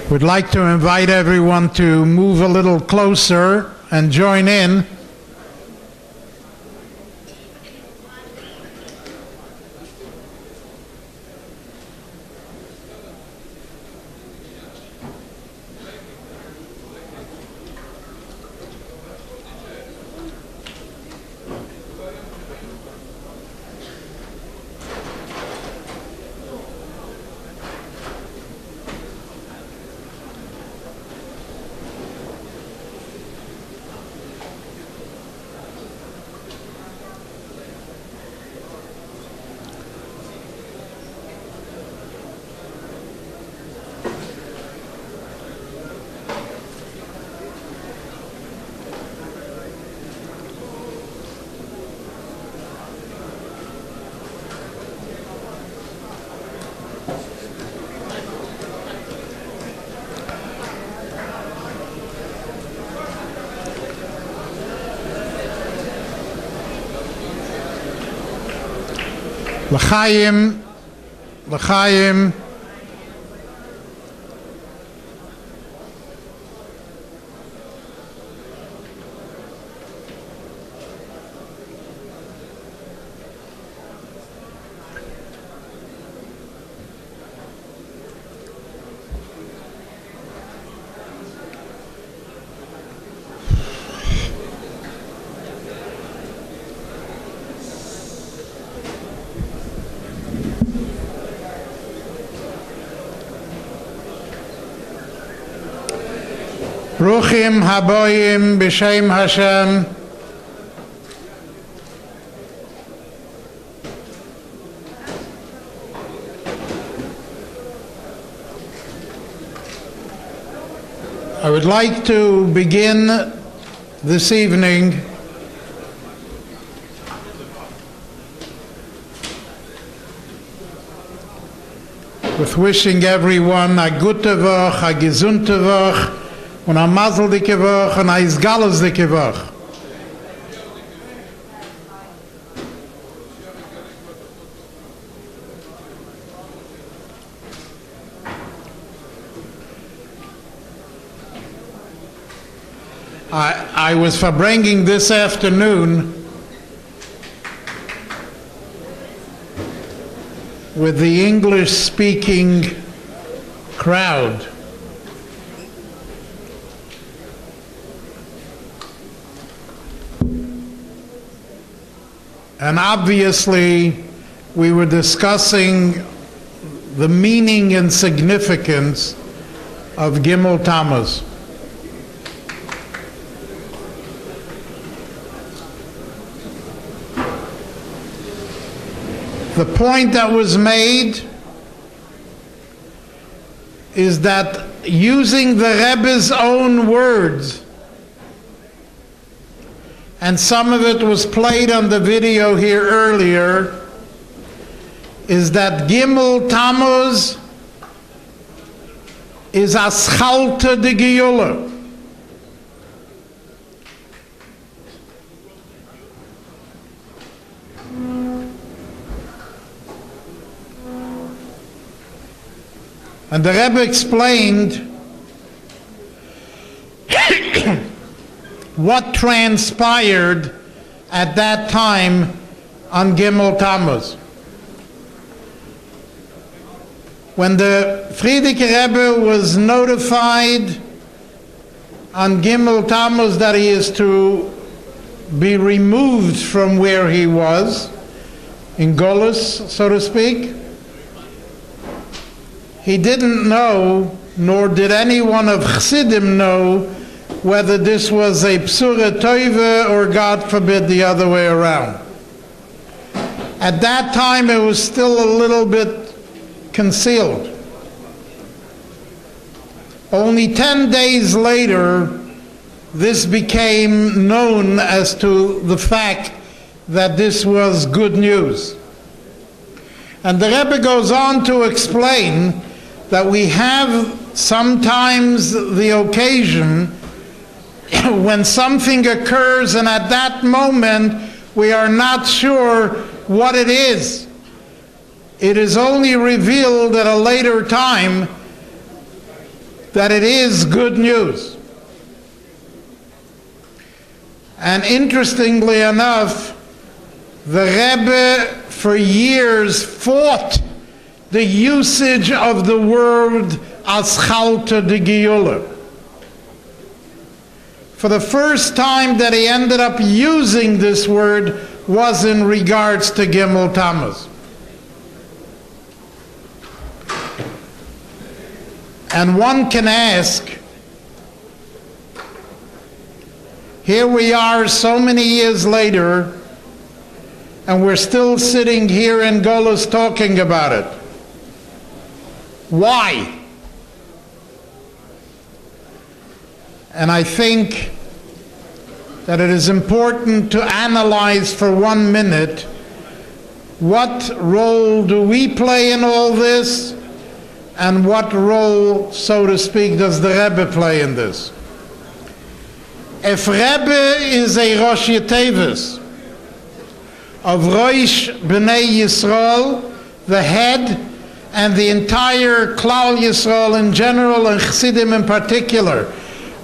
Would like to invite everyone to move a little closer and join in. L'chaim, l'chaim. Ruchim haboyim b'shem Hashem. I would like to begin this evening with wishing everyone a gute Woche, a gesunde Woche, und a mazel dike Woche, und a isgalus dike Woche. I was Farbrengen this afternoon with the English-speaking crowd. And obviously, we were discussing the meaning and significance of Gimel Tamuz. The point that was made is that using the Rebbe's own words, and some of it was played on the video here earlier, is that Gimel Tamuz is Aschalte de Geula. And the Rebbe explained what transpired at that time on Gimel Tamuz. When the Frierdiker Rebbe was notified on Gimel Tamuz that he is to be removed from where he was, in Golus, so to speak, he didn't know, nor did anyone of Chassidim know, whether this was a Psura Toiva or, God forbid, the other way around. At that time, it was still a little bit concealed. Only 10 days later, this became known as to the fact that this was good news. And the Rebbe goes on to explain that we have sometimes the occasion when something occurs and at that moment we are not sure what it is. It is only revealed at a later time that it is good news. And interestingly enough, the Rebbe for years fought the usage of the word Aschalta de Geula. For the first time that he ended up using this word was in regards to Gimel Tamuz. And one can ask, here we are so many years later, and we're still sitting here in Golus talking about it. Why? And I think that it is important to analyze for 1 minute, what role do we play in all this, and what role, so to speak, does the Rebbe play in this? If Rebbe is a Rosh Yetevus of Rosh B'nai Yisrael, the head, and the entire Klal Yisrael in general, and Chassidim in particular,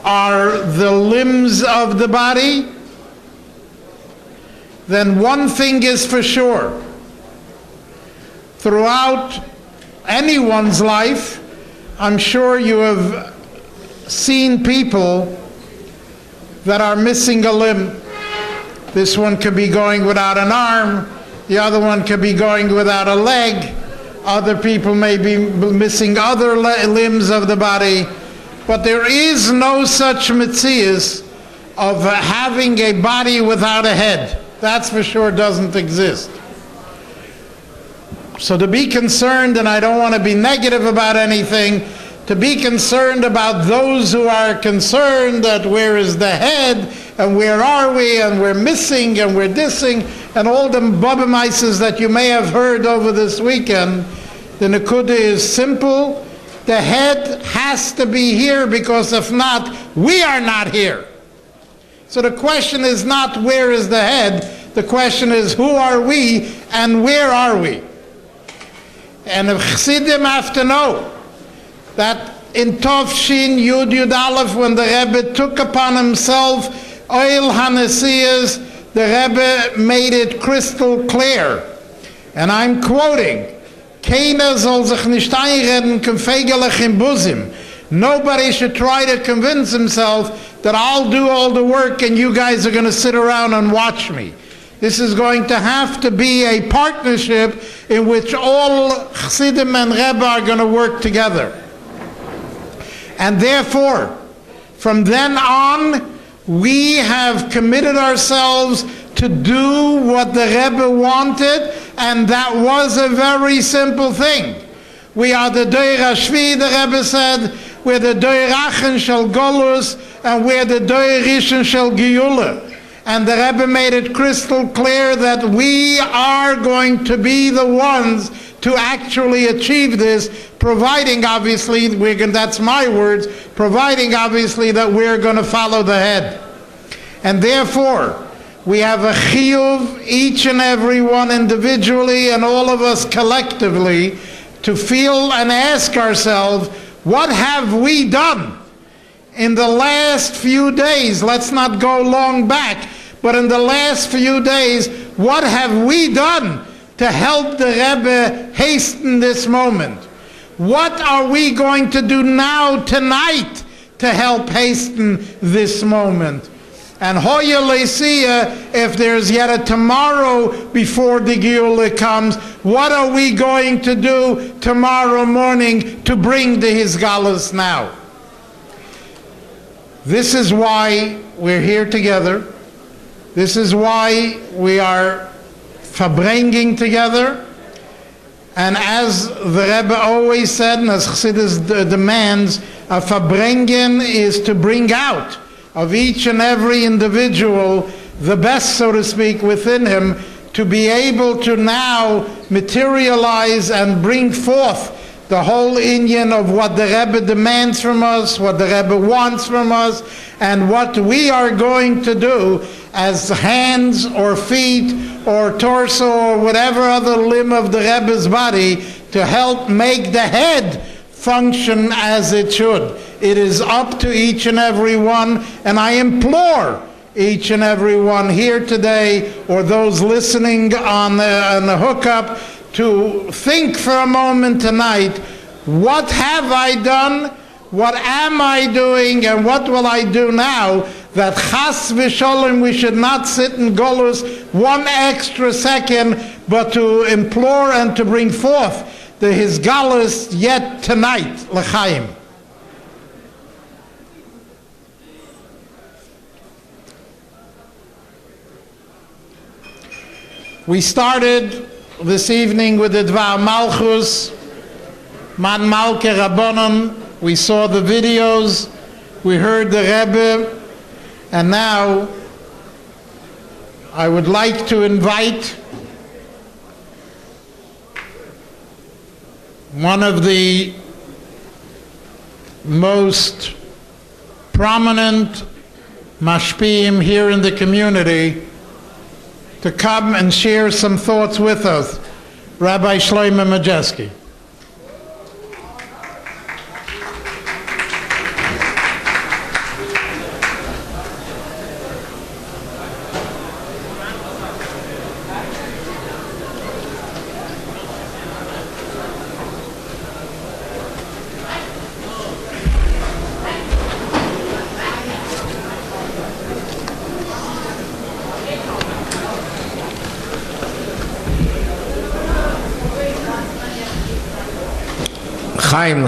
are the limbs of the body, then one thing is for sure. Throughout anyone's life, I'm sure you have seen people that are missing a limb. This one could be going without an arm, the other one could be going without a leg, other people may be missing other limbs of the body, but there is no such metzias of having a body without a head. That's for sure doesn't exist. So to be concerned, and I don't want to be negative about anything, to be concerned about those who are concerned that where is the head, and where are we, and we're missing, and we're dissing, and all the bubamaises that you may have heard over this weekend, the Nekuda is simple. The head has to be here, because if not, we are not here. So the question is not where is the head, the question is who are we and where are we? And if Chassidim have to know that in Tov Shin Yud Yud Aleph, when the Rebbe took upon himself Oil HaNesiyas, the Rebbe made it crystal clear. And I'm quoting, Keiner soll sich nicht einreden, kemfegelech im Busim. Nobody should try to convince himself that I'll do all the work and you guys are going to sit around and watch me. This is going to have to be a partnership in which all Chassidim and Rebbe are going to work together. And therefore, from then on, we have committed ourselves to do what the Rebbe wanted, and that was a very simple thing. We are the Doir HaShvi, the Rebbe said, we're the Doir Achen Shel Golus, and we're the Doir Rishon Shel Geula. And the Rebbe made it crystal clear that we are going to be the ones to actually achieve this, providing obviously, that's my words, providing obviously that we're going to follow the head. And therefore, we have a chiyuv, each and every one individually and all of us collectively, to feel and ask ourselves, what have we done in the last few days? Let's not go long back, but in the last few days, what have we done to help the Rebbe hasten this moment? What are we going to do now, tonight, to help hasten this moment? And Hoya Leisiya, if there's yet a tomorrow before the Geula comes, what are we going to do tomorrow morning to bring the Hisgalus now? This is why we're here together. This is why we are Farbrengen together. And as the Rebbe always said, and as Chassidus demands, a Farbrengen is to bring out of each and every individual the best, so to speak, within him, to be able to now materialize and bring forth the whole inyan of what the Rebbe demands from us, what the Rebbe wants from us, and what we are going to do as hands or feet or torso or whatever other limb of the Rebbe's body to help make the head function as it should. It is up to each and every one, and I implore each and every one here today, or those listening on the hookup, to think for a moment tonight, what have I done, what am I doing, and what will I do now, that chas v'sholem we should not sit in golus one extra second, but to implore and to bring forth the his galus yet tonight, l'chaim. We started this evening with the Dvar Malchus, Man Malke Rabbanon. We saw the videos, we heard the Rebbe, and now I would like to invite one of the most prominent mashpiim here in the community to come and share some thoughts with us, Rabbi Shlomo Majeski.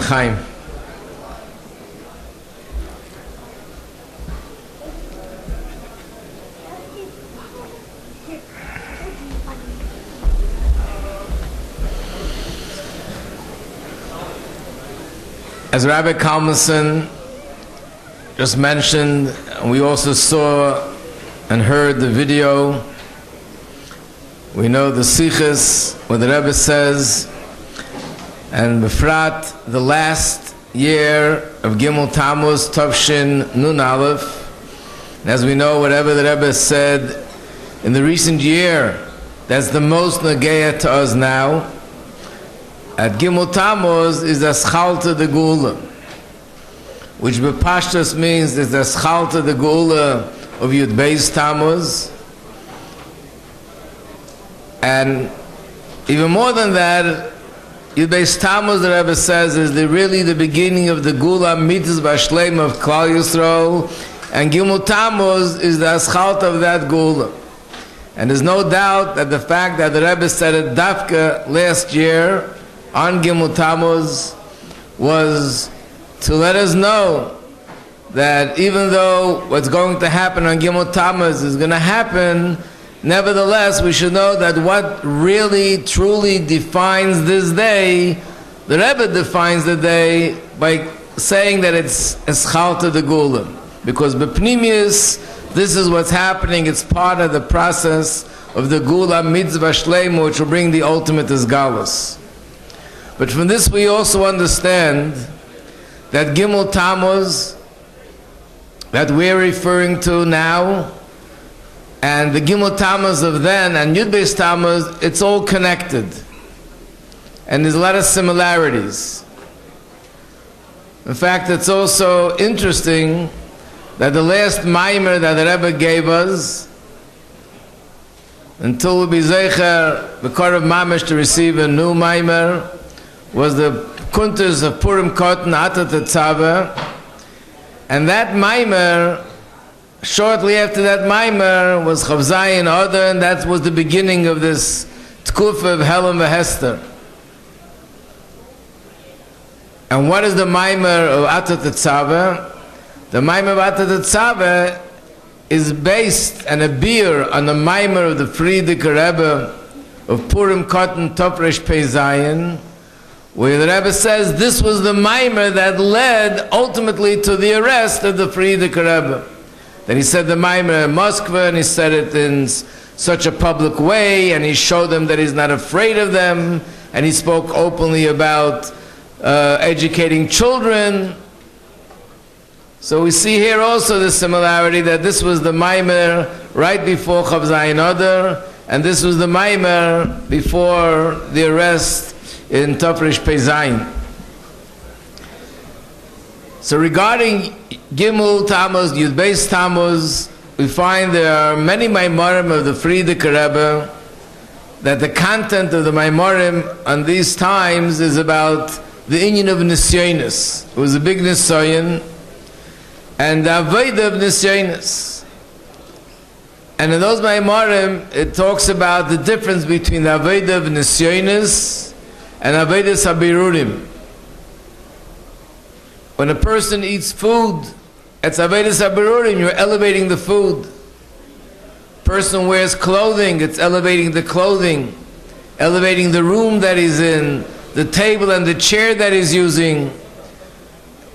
Chaim. As Rabbi Kalmanson just mentioned, we also saw and heard the video. We know the Sichos, where the Rebbe says, and Befrat, the last year of Gimel Tamuz, Tavshin Nun Aleph. And as we know, whatever the Rebbe said in the recent year, that's the most nageya to us now. At Gimel Tamuz is the Schalta de Geula, which Bepashtas means is the Schalta de Geula of Yud Beis Tamuz. And even more than that, Yud Beis Tamuz, the Rebbe says, is really the beginning of the Gula Mitzvah Bashleim of Klal Yisrael, and Gimel Tamuz is the Aschalt of that Gula. And there's no doubt that the fact that the Rebbe said it Dafka last year on Gimel Tamuz was to let us know that even though what's going to happen on Gimel Tamuz is going to happen, nevertheless, we should know that what really, truly defines this day, the Rebbe defines the day by saying that it's Eschalta de Gula. Because Bepnimius, this is what's happening, it's part of the process of the Gula Mitzvah Shleima, which will bring the ultimate Esgalus. But from this we also understand that Gimel Tamuz, that we're referring to now, and the Gimel Tamuz of then and Yud Beis Tamuz, it's all connected. And there's a lot of similarities. In fact, it's also interesting that the last Maimer that the Rebbe gave us, until we be Zeicher, the Korov Mamish to receive a new Maimer, was the Kuntas of Purim Kotten Atat Tzava. And that Maimer, shortly after that Maimer, was Chav Zayin Oder, and that was the beginning of this Tkuf of Helam v'Hester. And what is the Maimer of Atat Tzava? The Maimer of Atat Tzava is based and a beer on the Maimer of the Frierdiker Rebbe of Purim Kotten Topresh Pei Zayin, where the Rebbe says this was the Maimer that led ultimately to the arrest of the Frierdiker Rebbe. Then he said the Maimer in Moscow, and he said it in such a public way, and he showed them that he's not afraid of them, and he spoke openly about educating children. So we see here also the similarity that this was the Maimer right before Chav Zayin Oder, and this was the Maimer before the arrest in Topresh Pei Zayin. So regarding Gimel Tamuz, Yud Beis Tamuz, we find there are many Maimarim of the Frierdiker Rebbe, that the content of the Maimarim on these times is about the inyan of Nisyonis. It was a big Nisyoin, and the Aveda of Nisyonis. And in those Maimarim, it talks about the difference between the Aveda of Nisyonis and Avedas Habirurim. When a person eats food, it's Avedas Habirurim, you're elevating the food. Person wears clothing, it's elevating the clothing, elevating the room that he's in, the table and the chair that he's using.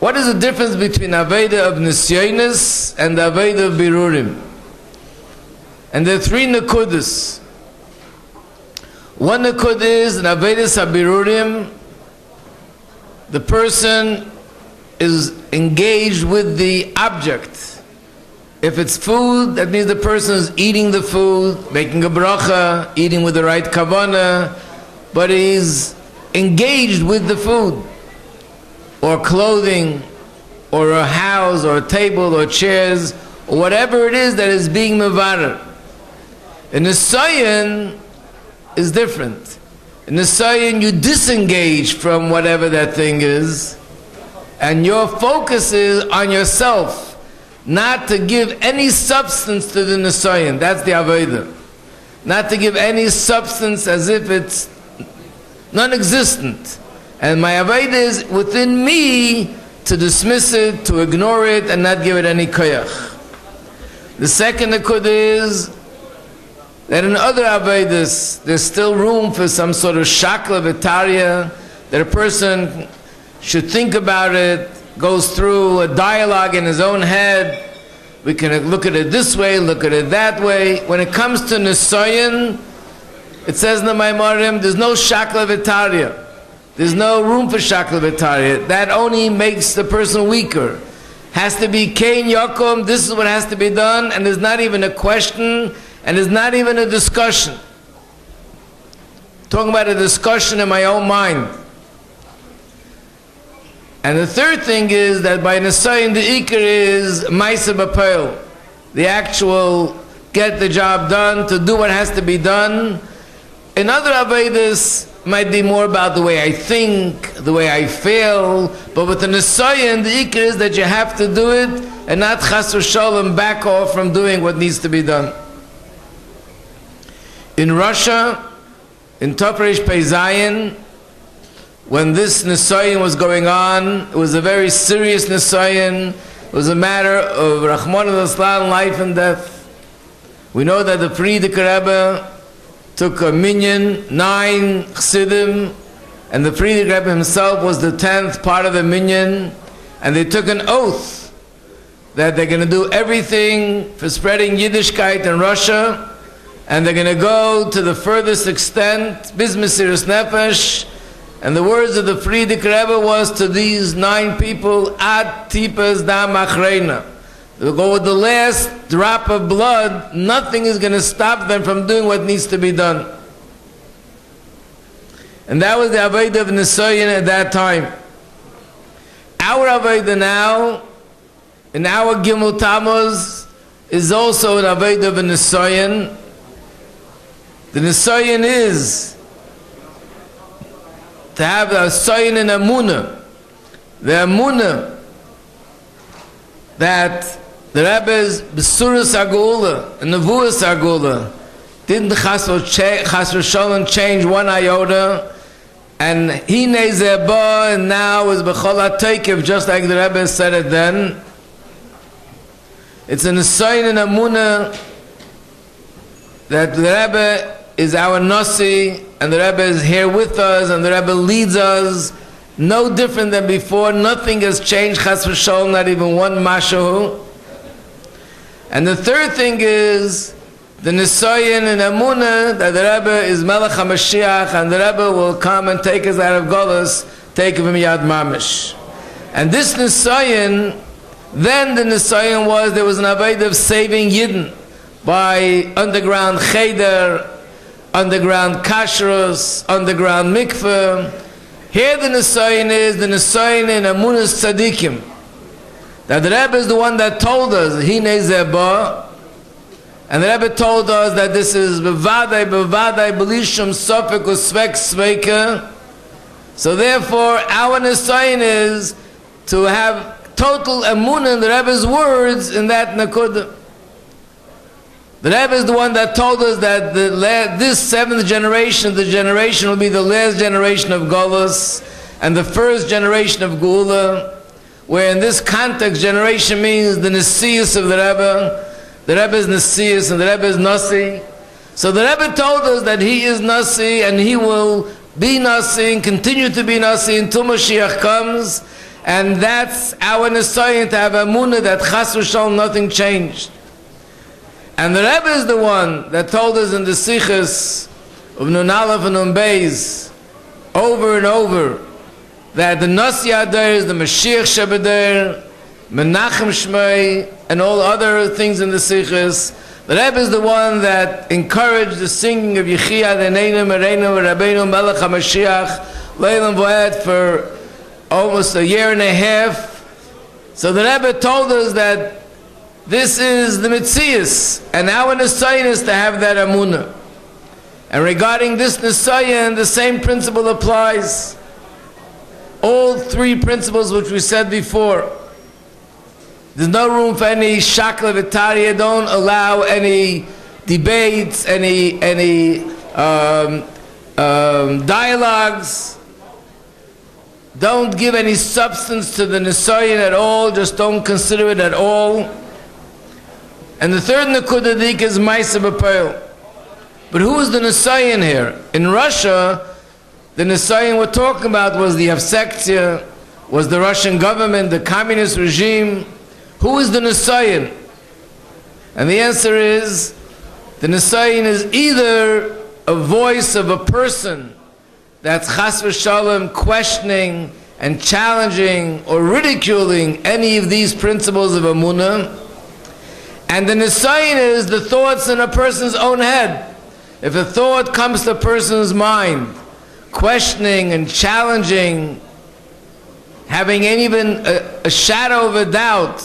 What is the difference between Aveda of Nisyonis and the Aveda of Birurim? And there are three Nakudas. One Nakud is in Avedas Habirurim, the person is engaged with the object. If it's food, that means the person is eating the food, making a bracha, eating with the right kavanah, but he's engaged with the food, or clothing, or a house, or a table, or chairs, or whatever it is that is being mevarer. In the Nisayan is different. In the Nisayan, you disengage from whatever that thing is, and your focus is on yourself, not to give any substance to the Nisayan. That's the Aveda. Not to give any substance as if it's non-existent. And my Aveda is within me to dismiss it, to ignore it, and not give it any koyach. The second Nakud is that in other Avedas, there's still room for some sort of shakla v'tarya, that a person should think about it, goes through a dialogue in his own head. We can look at it this way, look at it that way. When it comes to Nisayan, it says in the Maimarim, there's no shakla v'tarya. There's no room for shakla v'tarya. That only makes the person weaker. Has to be Kain Yakum, this is what has to be done, and there's not even a question, and there's not even a discussion. Talking about a discussion in my own mind. And the third thing is that by Nisayan, the Iker is Maisa B'Peil, the actual get the job done, to do what has to be done. In other Avedas, might be more about the way I think, the way I feel, but with the Nisayan, the Iker is that you have to do it, and not Chas v'Shalom back off from doing what needs to be done. In Russia, in Topreish Pei Zayin, when this Nisayan was going on, it was a very serious Nisayan. It was a matter of Rahman al-Islam, life and death. We know that the Frierdiker Rebbe took a minyan, 9 chassidim, and the Frierdiker Rebbe himself was the 10th part of the minyan, and they took an oath that they're going to do everything for spreading Yiddishkeit in Russia, and they're going to go to the furthest extent, bis mesiras nefesh. And the words of the Frierdiker Rebbe was to these 9 people, ad tipas dam achreina. They'll go with the last drop of blood. Nothing is going to stop them from doing what needs to be done. And that was the Aveda of Nisayan at that time. Our Aveda now, in our Gimel Tamuz, is also an Aveda of Nisayan. The Nisayan is to have a Nisayan in Amunah. The Amunah that the Rebbe's Besuras Agula and Nevuas Agula didn't Chas v'Shalom change one iota, and he Nezeba, and now is B'chol HaTeikev, just like the Rebbe said it then. It's a Nisayan in Amunah that the Rebbe is our Nasi, and the Rebbe is here with us, and the Rebbe leads us, no different than before. Nothing has changed, Chas v'Shalom, not even one mashahu. And the third thing is the Nisayan and Amunah, that the Rebbe is Melech HaMashiach, and the Rebbe will come and take us out of Golus, take him Yad Mamish. And this Nisayan, then the Nisayan was, there was an Aveda of saving Yidden by underground cheder, underground kashrus, underground mikveh. Here the Nisayan is the Nisayan in Amunah's tzaddikim. that the Rebbe is the one that told us, Hine Zeba, and the Rebbe told us that this is Bevadai, Belishum, Sofek, Usvek, Sveka. So therefore, our Nisayin is to have total emunah in the Rebbe's words in that Nakudah. The Rebbe is the one that told us that this seventh generation, the generation will be the last generation of Golus and the first generation of Geula, where in this context, generation means the Nesius of the Rebbe. The Rebbe is Nesius and the Rebbe is Nasi. So the Rebbe told us that he is Nasi and he will be Nasi and continue to be Nasi until Mashiach comes. And that's our Nisayin, to have Amunah that Chas v'Shalom nothing changed. And the Rebbe is the one that told us in the Sichos of Nun Aleph and Nun Beis over and over that the Nasi Adair is the Mashiach Shebedair, Menachem Shmei, and all other things in the Sichos. The Rebbe is the one that encouraged the singing of Yechia Deneinu Mereinu Rabbeinu Melech HaMashiach Leilam Voed for almost a year and a half. So the Rebbe told us that this is the Metzius, and our Nisayin is to have that Amunah. And regarding this Nisayin, the same principle applies. All three principles which we said before. There's no room for any shakla v'tarya. Don't allow any debates, any dialogues. Don't give any substance to the Nisayin at all. Just don't consider it at all. And the third Nekudadik is Maisa B'Peil. But who is the Nisayin here? In Russia, the Nisayin we're talking about was the Avsektia, was the Russian government, the communist regime. Who is the Nisayin? And the answer is, the Nisayin is either a voice of a person that's Chas v'Shalom questioning and challenging or ridiculing any of these principles of Amunah. And the Nisayin is the thoughts in a person's own head. If a thought comes to a person's mind, questioning and challenging, having even a shadow of a doubt,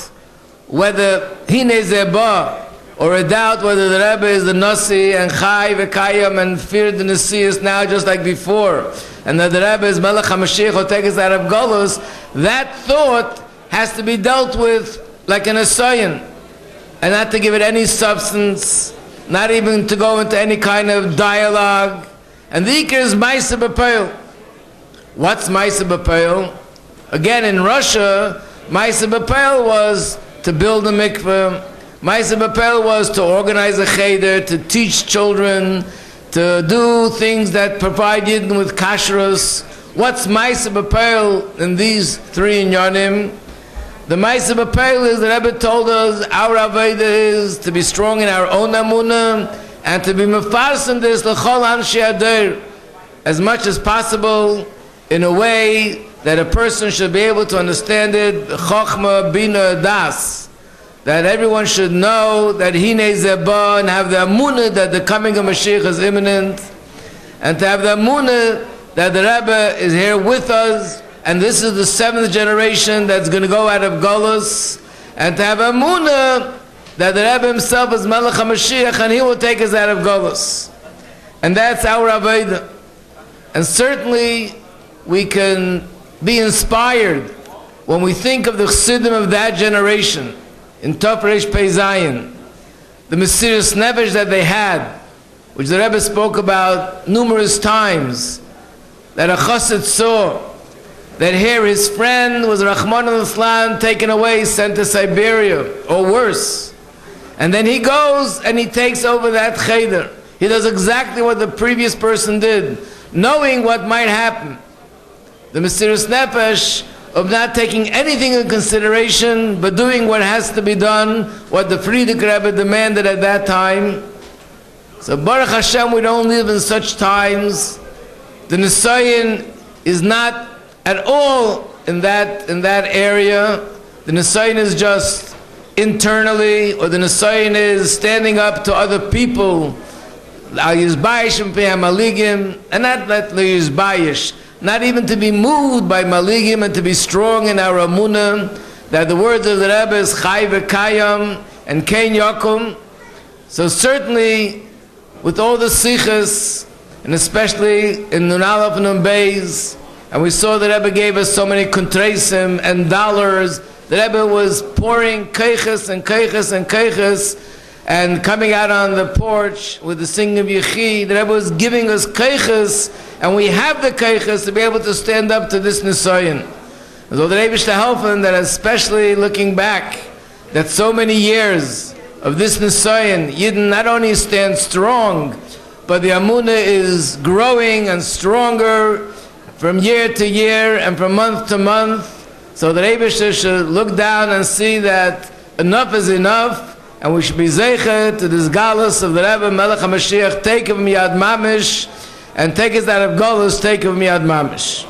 whether Hine Zeba, or a doubt whether the Rebbe is the Nasi and Chai v'Kayam and feared the Nasius now just like before, and that the Rebbe is Melech HaMashiach or take us out of Golus, that thought has to be dealt with like an Nisayin, and not to give it any substance, not even to go into any kind of dialogue. And the Ikar is Maisa B'Peil. What's Maisa B'Peil? Again, in Russia, Maisa B'Peil was to build a mikveh. Maisa B'Peil was to organize a cheder, to teach children, to do things that provide Yidden with kashrus. What's Maisa B'Peil in these three inyanim? The Maisa B'Peil is, the Rebbe told us, our Aveda is to be strong in our own Amunah and to be mefarsim this l'chol anshei adair as much as possible in a way that a person should be able to understand it, chokhmah, bina, das, that everyone should know that Hine Zeba, and have the Amunah that the coming of Mashiach is imminent, and to have the Amunah that the Rebbe is here with us, and this is the seventh generation that's going to go out of Golus, and to have Amunah that the Rebbe himself is Melech HaMashiach and he will take us out of Golus. And that's our Aveda. And certainly we can be inspired when we think of the Chassidim of that generation, in Tov Reish Pei Zayin, the Mesiras Nefesh that they had, which the Rebbe spoke about numerous times, that a Chassid saw, that here his friend was Rahman al-Islam taken away, sent to Siberia, or worse. And then he goes and he takes over that cheder. He does exactly what the previous person did, knowing what might happen. The Mesiras Nefesh of not taking anything in consideration, but doing what has to be done, what the Frierdiker Rebbe demanded at that time. So Baruch Hashem, we don't live in such times. The Nisayin is not at all in that area. The Nisayin is just internally, or the Nisayin is standing up to other people, and not let Yizbayish, not even to be moved by Maligim and to be strong in our Amunah, that the words of the Rebbe is Chai v'Kayam and Kein Yakum. So certainly, with all the sichas, and especially in Nun Aleph and Nun Beis, and we saw the Rebbe gave us so many kuntreisim and dollars. The Rebbe was pouring keiches and keiches and keiches, and coming out on the porch with the singing of Yechi, the Rebbe was giving us keiches, and we have the keiches to be able to stand up to this nisayon. So the Rebbe should help him, that especially looking back, that so many years of this nisayon, Yidden not only stand strong, but the Amunah is growing and stronger from year to year and from month to month. So the Rebbe should look down and see that enough is enough, and we should be zeicher to this galus of the Rebbe Melech HaMashiach, take of Miyad Mamish, and take us out of galus, take of Miyad Mamish.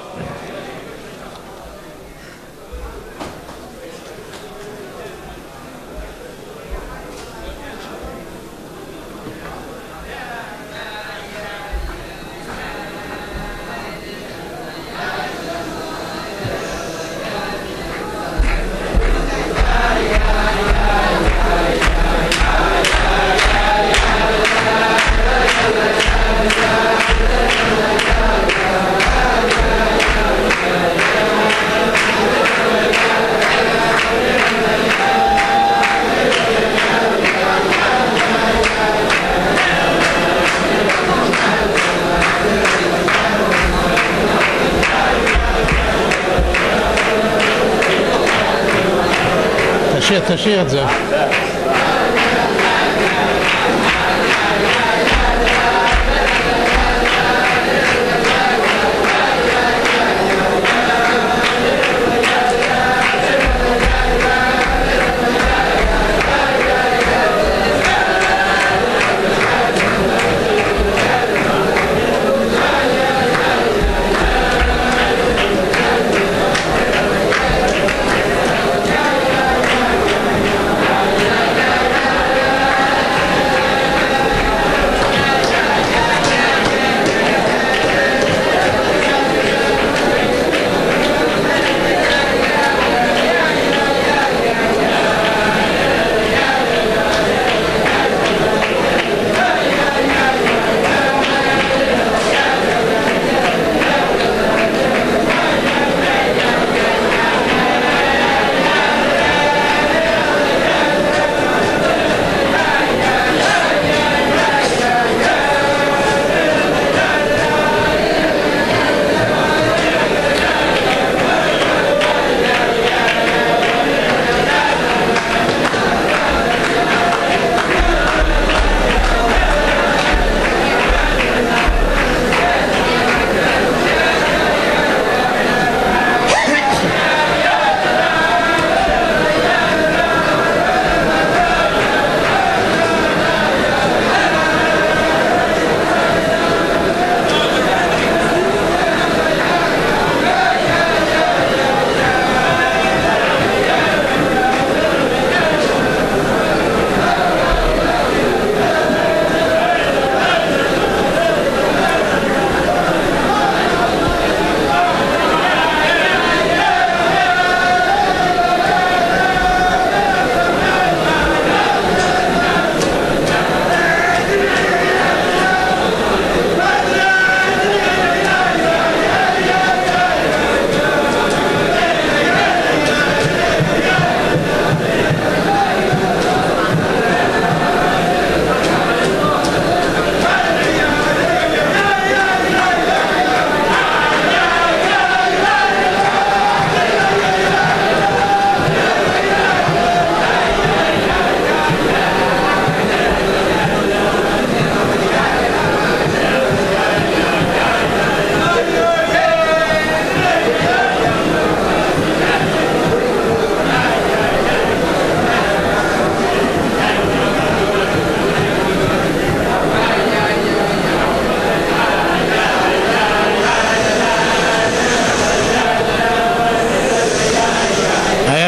תשאיר את זה.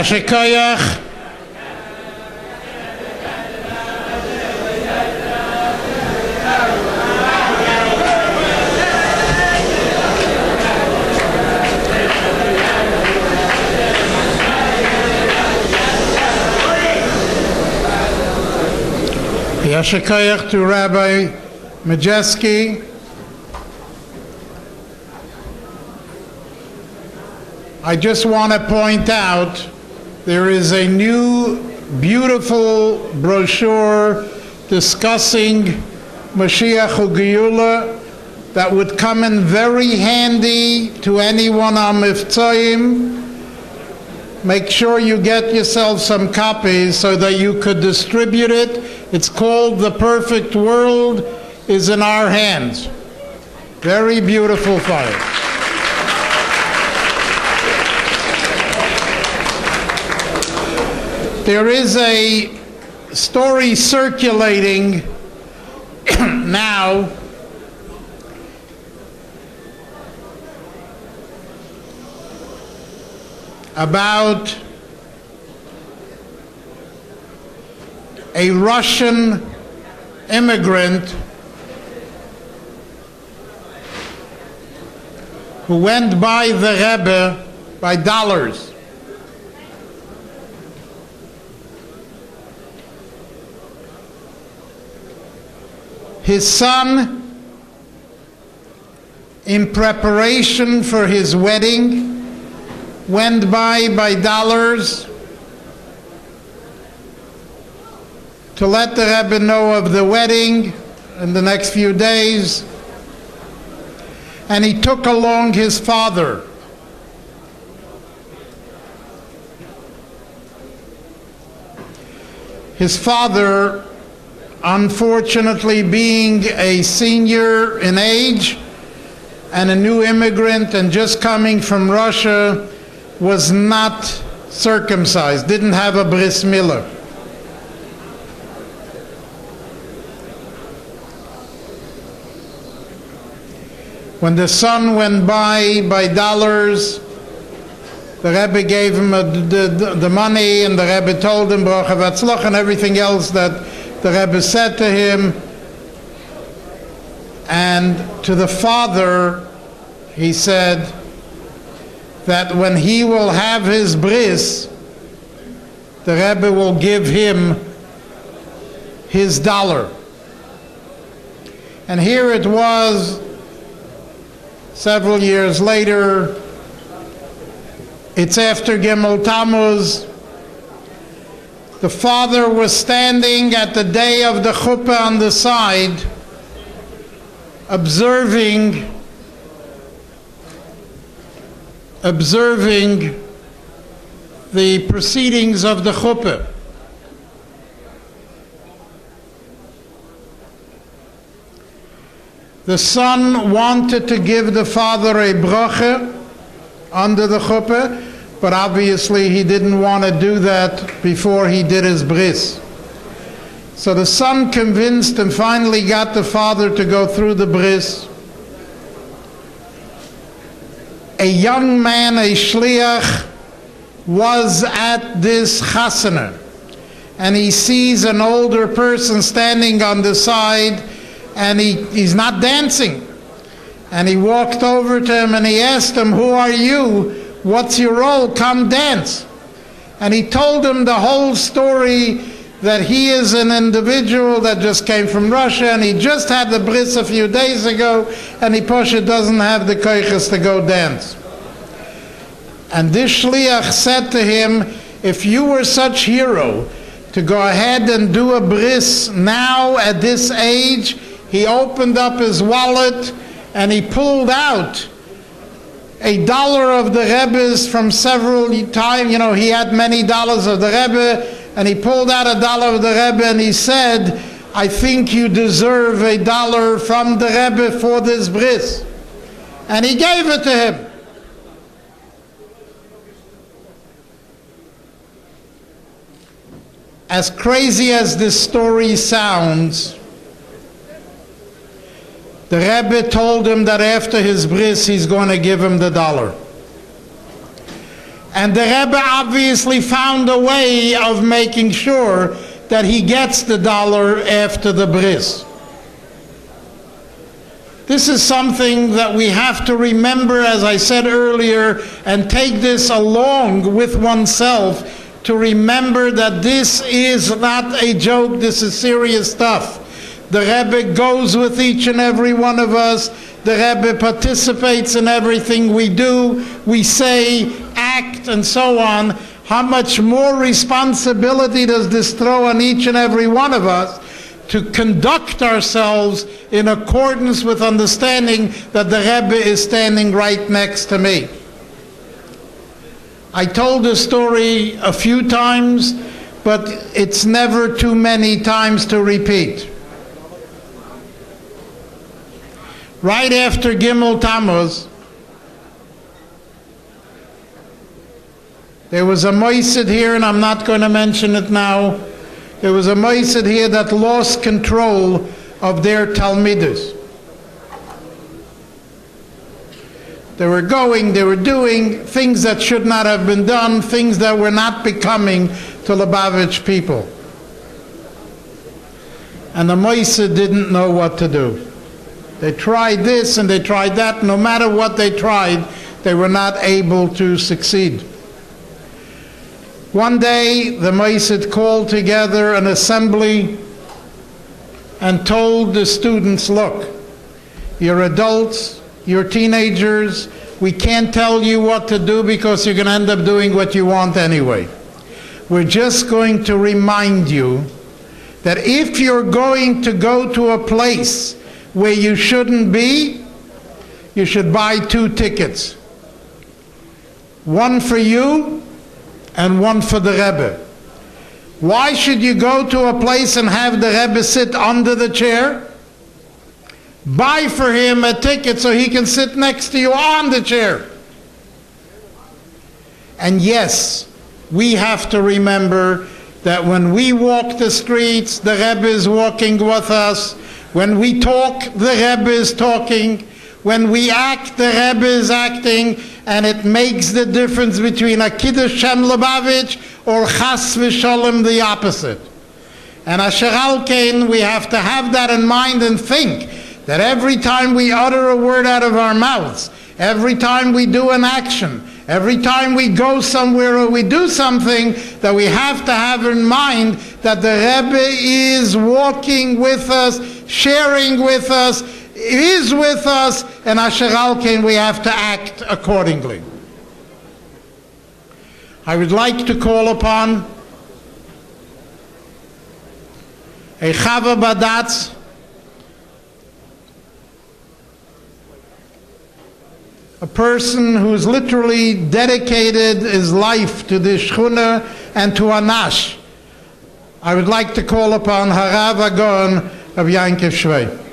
שכוח Yasher koyach to Rabbi Majeski. I just want to point out there is a new beautiful brochure discussing Mashiach U'Geula that would come in very handy to anyone on Mivtzoyim. Make sure you get yourself some copies so that you could distribute it. It's called The Perfect World is in Our Hands. Very beautiful file. There is a story circulating now about a Russian immigrant who went by the Rebbe by dollars. His son, in preparation for his wedding, went by dollars to let the Rebbe know of the wedding in the next few days. And he took along his father. His father, unfortunately, being a senior in age and a new immigrant and just coming from Russia, was not circumcised, didn't have a bris milah. When the son went by dollars, the Rebbe gave him the money, and the Rebbe told him Baruch Havatzlach and everything else that the Rebbe said to him. And to the father, he said that when he will have his bris, the Rebbe will give him his dollar. And here it was, several years later, it's after Gimel Tamuz. The father was standing at the day of the chuppah on the side, observing the proceedings of the chuppah. The son wanted to give the father a bracha under the chuppah, but obviously he didn't want to do that before he did his bris. So the son convinced and finally got the father to go through the bris. A young man, a shliach, was at this chasana, and he sees an older person standing on the side, and he's not dancing. And he walked over to him and he asked him, "Who are you? What's your role? Come dance." And he told him the whole story, that he is an individual that just came from Russia and he just had the bris a few days ago, and he Pasha doesn't have the koiches to go dance. And this shliach said to him, if you were such hero to go ahead and do a bris now at this age, he opened up his wallet and he pulled out $1 of the Rebbe's from several times. You know, he had many dollars of the Rebbe, and he pulled out $1 of the Rebbe and he said, I think you deserve $1 from the Rebbe for this bris. And he gave it to him. As crazy as this story sounds, the Rebbe told him that after his bris he's going to give him the $1. And the Rebbe obviously found a way of making sure that he gets the $1 after the bris. This is something that we have to remember, as I said earlier, and take this along with oneself to remember that this is not a joke, this is serious stuff. The Rebbe goes with each and every one of us. The Rebbe participates in everything we do, we say, act, and so on. How much more responsibility does this throw on each and every one of us to conduct ourselves in accordance with understanding that the Rebbe is standing right next to me? I told this story a few times, but it's never too many times to repeat. Right after Gimel Tamuz, there was a moisid here, and I'm not going to mention it now. There was a moisid here that lost control of their talmidos. They were doing things that should not have been done, things that were not becoming to Lubavitch people. And the moisid didn't know what to do. They tried this and they tried that. No matter what they tried, they were not able to succeed. One day, the moisid called together an assembly and told the students, look, you're adults, you're teenagers, we can't tell you what to do because you're going to end up doing what you want anyway. We're just going to remind you that if you're going to go to a place where you shouldn't be, you should buy 2 tickets. One for you and one for the Rebbe. Why should you go to a place and have the Rebbe sit under the chair? Buy for him a ticket so he can sit next to you on the chair. And yes, we have to remember that when we walk the streets, the Rebbe is walking with us. When we talk, the Rebbe is talking. When we act, the Rebbe is acting. And it makes the difference between a Kiddush Shem Lubavitch or Chas v'Sholem, the opposite. And Asher Al Kain, we have to have that in mind and think that every time we utter a word out of our mouths, every time we do an action, every time we go somewhere or we do something, that we have to have in mind that the Rebbe is walking with us, sharing with us, is with us, and Asher Al Kain, we have to act accordingly. I would like to call upon a Chava Badatz, a person who's literally dedicated his life to the Shchuna and to Anash. I would like to call upon Harav Agon of Yankev Shvei.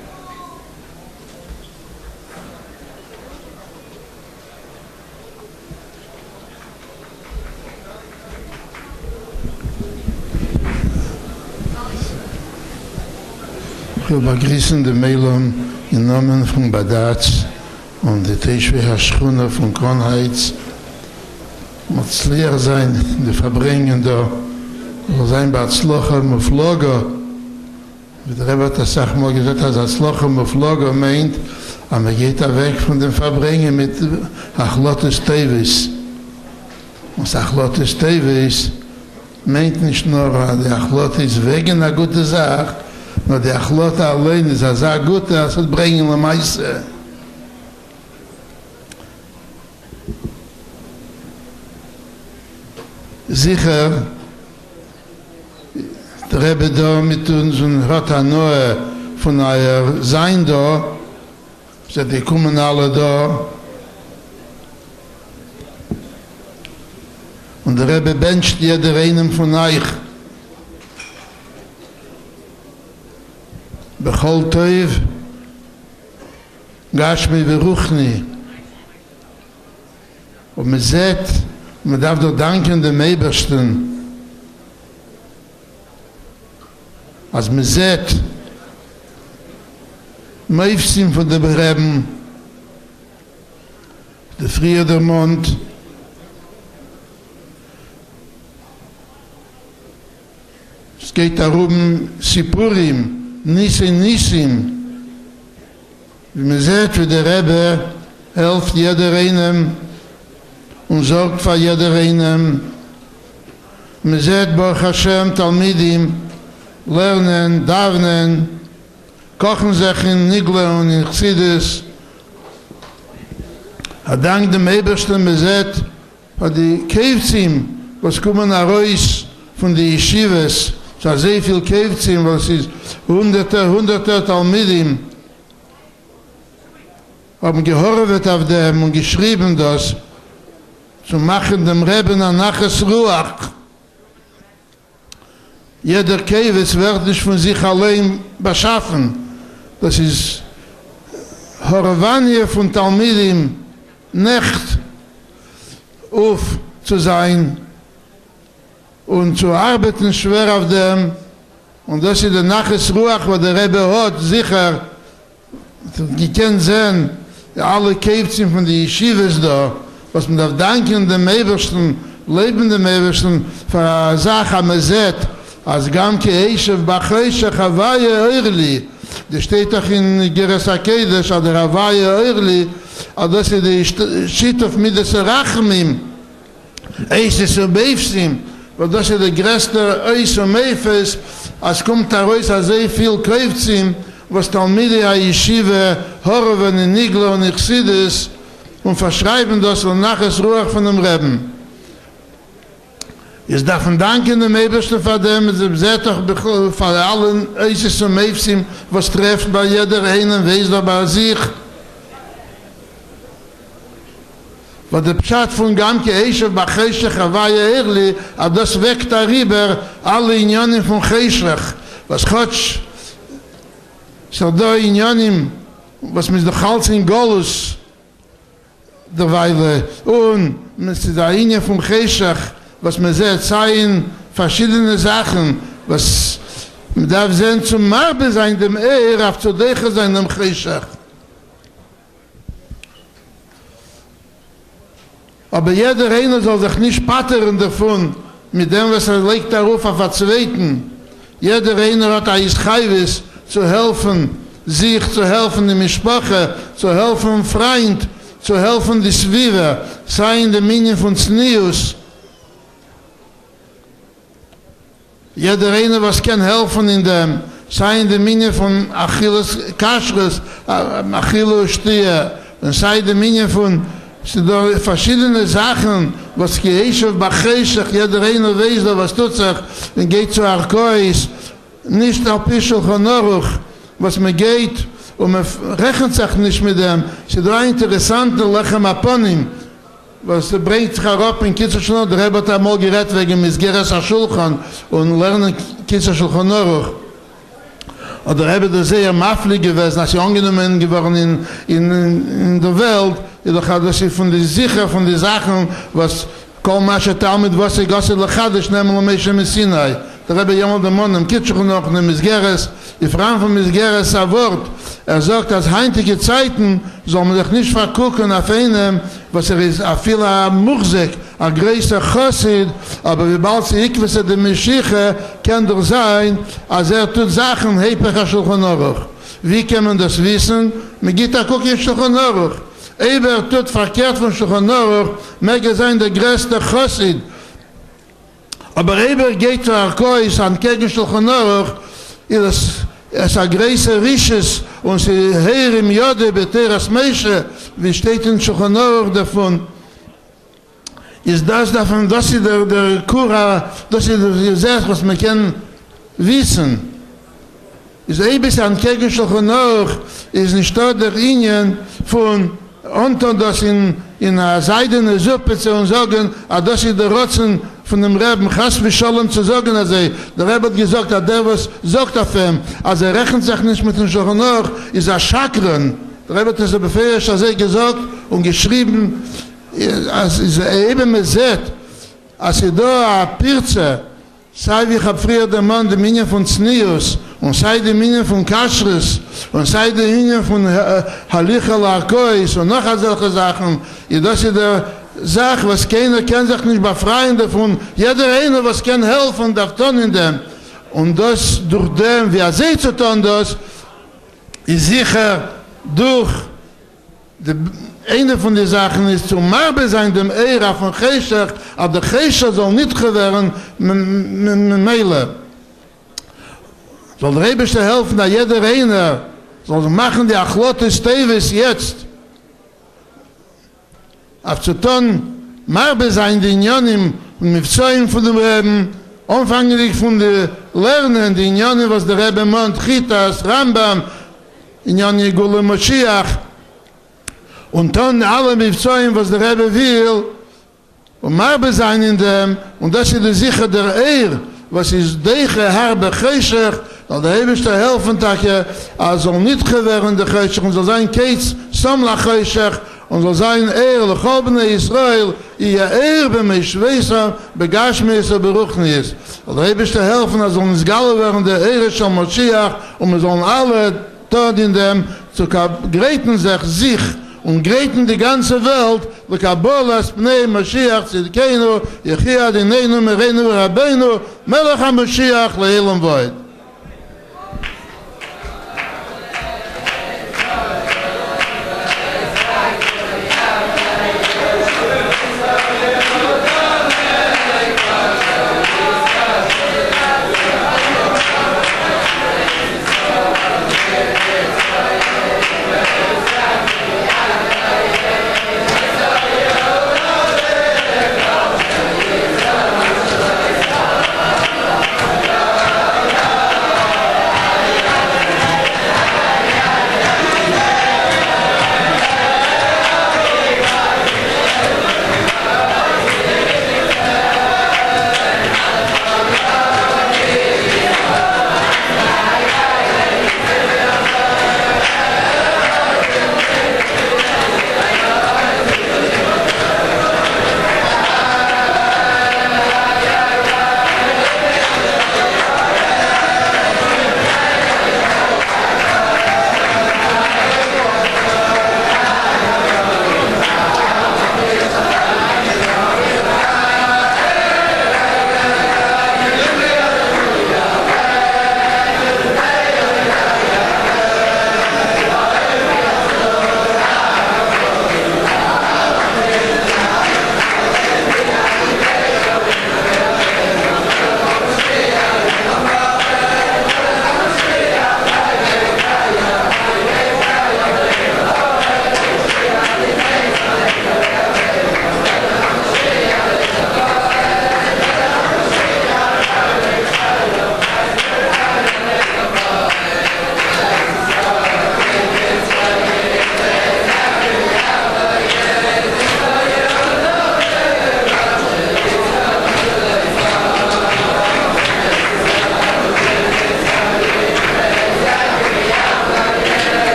Ich will begrüßen den Meilom im Namen von Badatz und die Teishwe Haschchuna von Kronheiz. Muss leer sein, die Farbrengen da, soll sein bei Atzlocha Mufloga. Wie der Rebbe hat das auch mal gesagt, dass Atzlocha Mufloga meint, aber man geht da weg von den Farbrengen mit Achlotes Tevis. Und Achlotes Tevis meint nicht nur, die Achlotes wegen einer guten Sache, nur die Achlota allein ist eine sehr gute, als es bringen die meiste. Sicher, der Rebbe da mit uns und hat eine neue von euer Sein da, die kommen alle da. Und der Rebbe bencht jeder einen von euch. Bechol Toiv, Gashmi Veruchni. Und man sieht, man darf doch danken dem Ebersten. Als man sieht, Meifsim von der Bereben, der Friedermond, es geht darum, Sipurim, Nisim. Wie man sieht, wie der Rebbe hilft jeder einem und sorgt für jeder einem. man sieht Baruch Hashem Talmidim lernen, davnen, kochen sich in Nigle und in Chsidis. Dank dem Ebersten man sieht, von die Kevzim, was kommen heraus von den Yeshivas, so sehr viel Kevzim, was ist hunderte Talmidim, haben gehorvet auf dem und geschrieben das, zu machen dem Reben an Naches Ruach. Jeder Keves wird nicht von sich allein beschaffen. Das ist Horavanie von Talmidim, nicht auf zu sein und zu arbeiten schwer auf dem. Und das ist der Naches Ruach, wo der Rebbe hat, sicher, die können sehen, alle Kevzim von den Yeshivas da, was man darf danken dem Ebersten, lebenden Ebersten, für eine Sache am Ezet, als Gamke Eishev Bachreisha Chavaye Eirli, das steht auch in Geras HaKedesh, an der Chavaye Eirli, das ist die Shitov Midas Rachmim, Eises und Beifsim, weil das ist der größte Eis und Meifes, als kommt heraus sehr viel Kevzim, was Talmidei HaYeshiva Horoven in Nigla und Chsidis und verschreiben das und nachher Ruach von dem Reben. Ich darf danken dem Ebersten von dem, es seht doch von allen Eises und Meifsim, was trifft bei jeder einen, weiß da bei sich. Weil der Pshat von Gamke Eishev Bachreisha Chavaye Eirli, aber das weckt darüber alle Inyanim von Cheshrech. Was Chotsch, so da Inyanim, was mit der Hals in Golus, der Weile, und mit der Inyan von Cheshrech, was man sieht, seien verschiedene Sachen, was man darf sehen zum Marbe sein, dem auf zu Deche sein, dem Cheshrech. Aber jeder einer soll sich nicht pattern davon, mit dem, was legt darauf auf der Zweiten. Jeder einer hat ein Ischaiwis zu helfen, sich zu helfen in Mischpache, zu helfen dem Freund, zu helfen die Zwiebel, sei in der Minion von Znius. Jeder einer, was kann helfen in dem, sei in der Minion von Achilles Kaschres, Achilles Stier, und sei in der Minion von verschiedene Sachen, was Geheishev Bachreisach, jeder einer weiß, was tut sich, und geht zu Arkois, nicht auf Pischel Chonoruch, was man geht, und man rechnet sich nicht mit dem. Es ist ein interessanter Lechem Aponim, was bringt sich herab in Kitzerschulchan, der Rebbe hat einmal gerät wegen Misgeres HaShulchan und lernen Kitzerschulchan Chonoruch. Und der Rebbe ist sehr maflig gewesen, als sie angenommen geworden in der Welt, jedoch hat das von der Sicher, von den Sachen, was kol masche Talmud, was ich gasse lechadisch, nehmen wir Meshe Messinai. Der Rebbe jamal der Mann, im Kitschchen noch, in Misgeres, die Frauen von Misgeres, ein Wort. Sagt, als heintige Zeiten soll man sich nicht vergucken auf einem, was ist, a viel Murzek, a größer Chassid, aber wie bald sie ikwisse der Meschiche, kann doch sein, als tut Sachen, Hepecha Shulchan Aruch. Wie kann man das wissen? Man geht da gucken in Shulchan Aruch. Eber tut verkehrt von Shulchan Aruch, mag sein der größte Chassid. Aber Eber geht zu Arkois, an gegen Shulchan Aruch, es a größer Risches, und sie hören im Jode, Beteras Meishe, wie steht in Shulchan Aruch davon, ist das davon, das ist der Kura, das ist der Gesetz, was man kann wissen. Ist bis an gegen Shulchan Aruch, ist nicht dort der Ingen von Anton, das in einer seidene Suppe zu sagen, das ist der Rotzen von dem Reben, Chas v'Sholem zu sagen, also der Rebbe hat gesagt, der was sagt auf ihm, also rechnet sich nicht mit dem Shulchan Aruch, ist Chakren. Der Rebbe hat das befehlt, gesagt und geschrieben, als ist eben mit Zet, als da a Pirze, sei wie ich hab früher der Mann, der Minion von Znius, und sei die Minion von Kaschres, und sei die Minion von Halichal Arkois, und noch solche Sachen, das ist der Sache, was keiner kann sich nicht befreien davon, jeder einer, was kann helfen, darf tun in dem, und das durch dem, wie seht zu tun das, ist sicher durch Eine von den Sachen ist zu Marbe sein dem Ära von Cheshach, aber der Cheshach soll nicht gewähren mit Meile. Soll der Rebischte helfen, dass jeder eine soll machen die Achlote Steves jetzt. Auf zu tun, Marbe sein die Inyanim und Mifzoim von dem Reben, umfanglich von den Lernen, die Inyanim, was der Rebbe meint, Chitas, Rambam, Inyanim Gule Moshiach, und dann alle Mifzoim, was der Rebbe will, und Marbe sein in dem, und das ist sicher der Ehr, was ist Deiche, Harbe, Cheshach, weil der Rebischte helfen, dass soll nicht gewähren, der Cheshach, und soll sein Keits, Samla Cheshach, und soll sein Lechobne Israel, ihr beim Schweizer, Begashmeister, Beruchnis. Und der Rebischte helfen, dass uns Galle werden, der Eresh am Moschiach, und wir sollen alle dort in dem, zu gräten sich, und gräten die ganze Welt, lekabolas pnei Mashiach tzidkeinu, yechia dineinu mereinu rabbeinu, melech ha-Mashiach le'ilam void.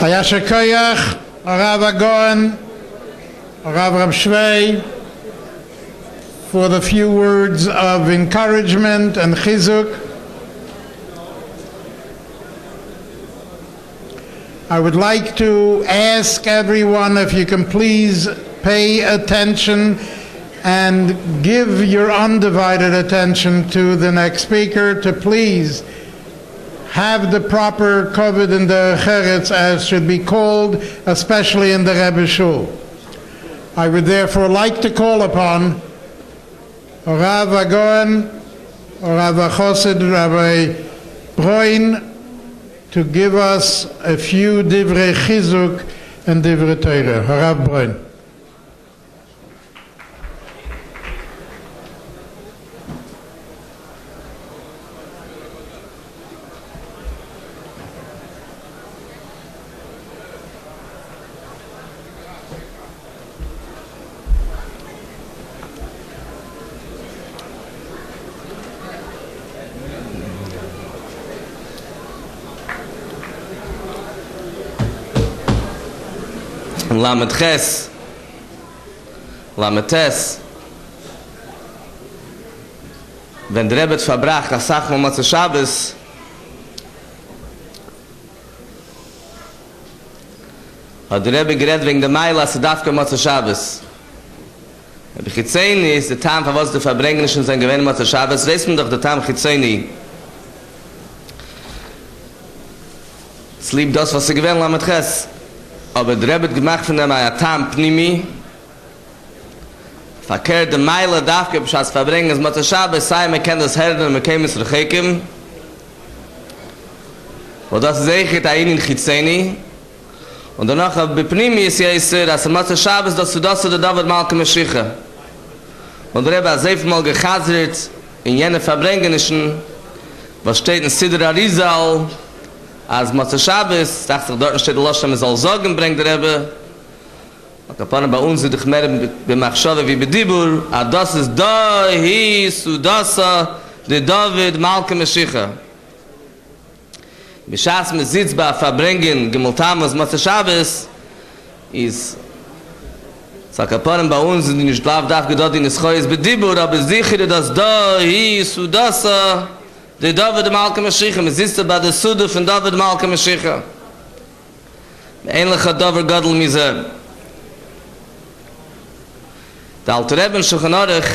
Hayasher Koyach, Rav Agon, Rav Shvei, for the few words of encouragement and chizuk. I would like to ask everyone if you can please pay attention and give your undivided attention to the next speaker, to please have the proper kavod in the cheretz as should be called, especially in the Rebbe Shul. I would therefore like to call upon Rav Agoen, Rav Chosid, Rabbi Broin, to give us a few divrei chizuk and divrei Torah. Rav Broin. Lamed Ches, Lamed Tes. Wenn der Rebbe verbrach, das sagt man mal zu Shabbos, hat der Rebbe geredet wegen der Meile, als er darf kommen zu Shabbos. Rebbe Chitzeni ist der Tam, für was der Farbrengen schon sein Gewinn mal zu Shabbos, weiß man doch der Tam Chitzeni. Es liebt das, was er gewinn, Lamed Ches. Aber der Rebbe hat gemacht von dem Ayatam Pnimi. Verkehrt der Meile darf gibt, als Farbrengen, es muss Shabbos sein, man kann das Herden und man kann es rechekim. Und das ist echt ein in Chitzeni. Und danach bei Pnimi ist ja dass muss Shabbos, dass du das der David Malka Mashiach. Und der Rebbe hat sehr viel mal gechazert in jene Farbrengenischen, was steht in Sidra Rizal, als Motze Shabbos, dachte ich, dort steht der Losch, man soll Sorgen bringen, der Rebbe. Und kapanen bei uns sind ich mehr b'machshove wie b'dibur, das ist da, hi, sudasa, de David, Malka Mashiach. B'shas me sitzt bei Farbrengen, Gimel Tamuz, Motze Shabbos, ist, kapanen bei uns sind nicht glaub, darf gedot in es Choyes b'dibur, aber sicher, dass da, hi, sudasa, de David Malka Mashiach, man sitzt bei der Sude von David Malka Mashiach. Ähnlich hat David Gadol Mizeh. Der Alte Rebbe in Shulchan Aruch,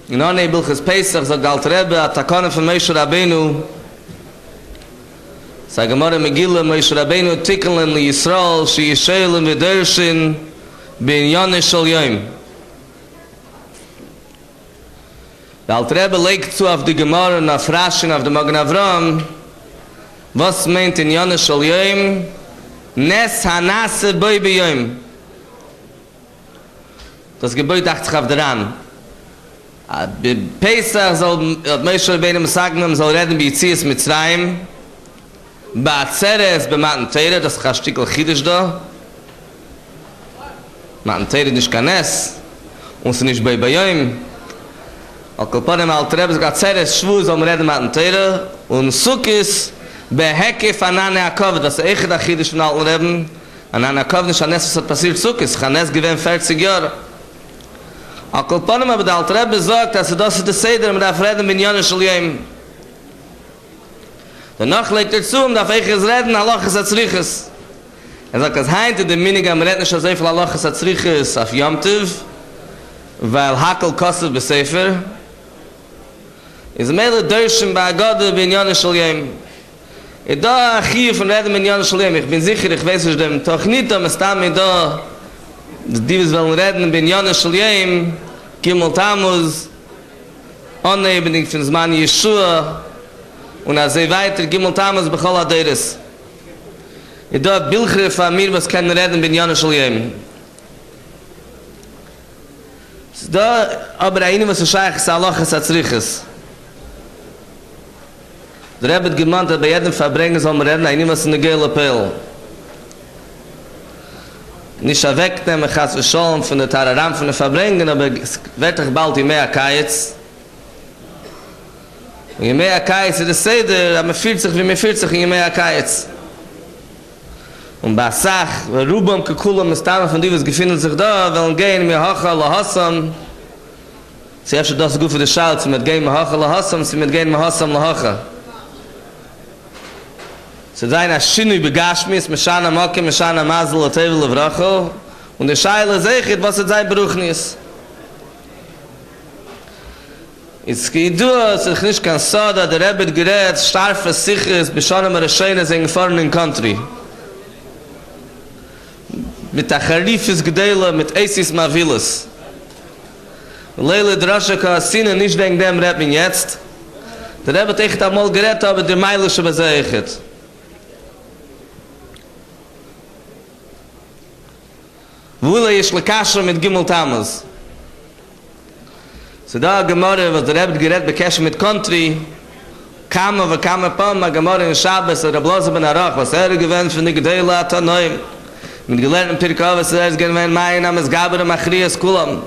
in Ornei Bilches Pesach, sagt der Alte Rebbe, hat Takone von Moshe Rabbeinu, sagt Gemara Megillah, Moshe Rabbeinu, Tikkeln li Yisrael, shi Yisraelim v'dershin, bin Yoneh Shal Yom. Der Alte Rebbe legt zu auf die Gemara und auf Rashi und auf den Magen Avram, was meint in Yoneh Shal Yom? Nes Hanase Boi B'Yom. Das Gebäude dachte sich auf daran. Bei Pesach soll Moshe Rabbeinu sagen, soll reden wie Yitzias Mitzrayim, bei Azeres, bei Matan Torah, das ist ein Stück Chidisch da. Matan Torah nicht kann es, und es ist nicht bei B'Yom. Al-Kolponim al-Rebbe sagt, Azeres Shvu soll man reden Matan Torah, und Sukkis behekif anane Akov, das ist echt der Chidisch von alten Rebben. Anane Akov nicht an es, was hat passiert Sukkis, an es gewinnt 40 Jahre. Al-Kolponim aber der alte Rebbe sagt, dass das ist der Seder, man darf reden mit Yoneh Shal Yom. Danach legt zu, darf ich es reden, Halachas Atzriches. Sagt, dass heinte der Miniger, man redet nicht so viel Halachas Atzriches auf Yom Tov, weil Hakel kostet bei Sefer. Is mele Dörschen bei Agode bin Yoneh Shal Yom. Ich da hier von reden mit Yoneh Shal Yom. Ich bin sicher, ich weiß nicht, dem doch nicht, aber es da mir da, die wir wollen reden bin Yoneh Shal Yom, Gimel Tamuz, unbedingt von Zman Yeshua, und als weiter, Gimel Tamuz, Bechol Aderes. Ich da Bilchre von mir, was kann reden bin Yoneh Shal Yom. Da, aber eine, was ich sage, ist Halachas Atzriches. Der Rebbe hat gemeint, dass bei jedem Farbrengen soll man reden, eine, was in der Gele Pell. Nicht wegnehmen, Chas v'Sholom von der Tararam von der Farbrengen, aber es wird doch bald je mehr Akayetz. Und je mehr Akayetz ist das Seder, aber man fühlt sich, wie man fühlt sich in je mehr Akayetz. Und bei Sach, bei Rubam, Kekulam, das Tame von die, was gefunden sich da, wollen gehen, mir Hacha, Lahassam. Sie haben schon das gut für die Schalt, sie mit gehen, mir Hacha, Lahassam, sie mit gehen, mir Hassam, Lahacha. Sie sagen, als Shinui begashmis, Meshana Mokke, Meshana Mazel, Tevel, Vracho, und der Scheile sagt, was es sein Beruchnis. Es geht durch, es nicht kann so, dass der Rebbe gerät, stark für sich ist, beschonnen wir Schöne in foreign country. Mit der Charifis Gedele, mit Eisis Mavilis. Leile Drasche Kassine, nicht wegen dem Rebbe jetzt. Der Rebbe hat echt einmal gerät, aber der Meilische besägt. Wule ist Lekasche mit Gimel Tamuz. So da Gemorre, was der Rebbe gerät bekesche mit Country, kam Pam, a Gemorre in Shabbos, der Blose ben Arach, was gewinnt von der Gedele Atanoim. Mit gelernten Pirkavas, gewinnt mein Name ist Gaber Machrias Kulam.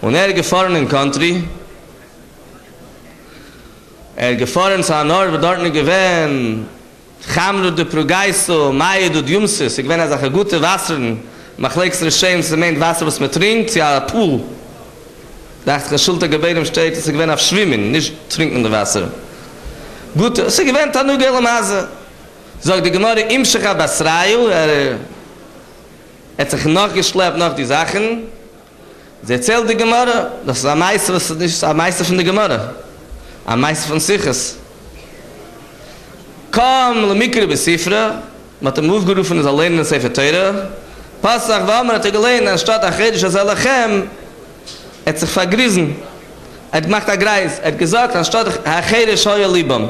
Und gefahren in Country, gefahren zu Anor, wo dort nicht gewinnt, Chamru de Prugaiso, Maie du Jumsis, ich gewinnt also ein gute Wasser, mach extra schön, es meint Wasser, was man trinkt, ja, ein Pool. Dachte ich, Schulter Gebet steht, es gewinnt auf Schwimmen, nicht trinkende Wasser. Gut, es gewinnt an nur Gele Masse. Sagt die Gemorre, im Shecha Basrayu, hat sich noch geschleppt, noch die Sachen. Sie erzählt die Gemorre, das ist am meisten, was nicht am meisten von der Gemorre. Am meisten von Siches. Komm, le Mikre besifra, mit dem aufgerufen ist allein in der Sefer Teure. Passach, warum hat gelehnt, anstatt Achedisch als Alachem, hat sich vergriesen. Er hat gemacht ein Greis. Er hat gesagt, anstatt Achedisch heuer Liebam.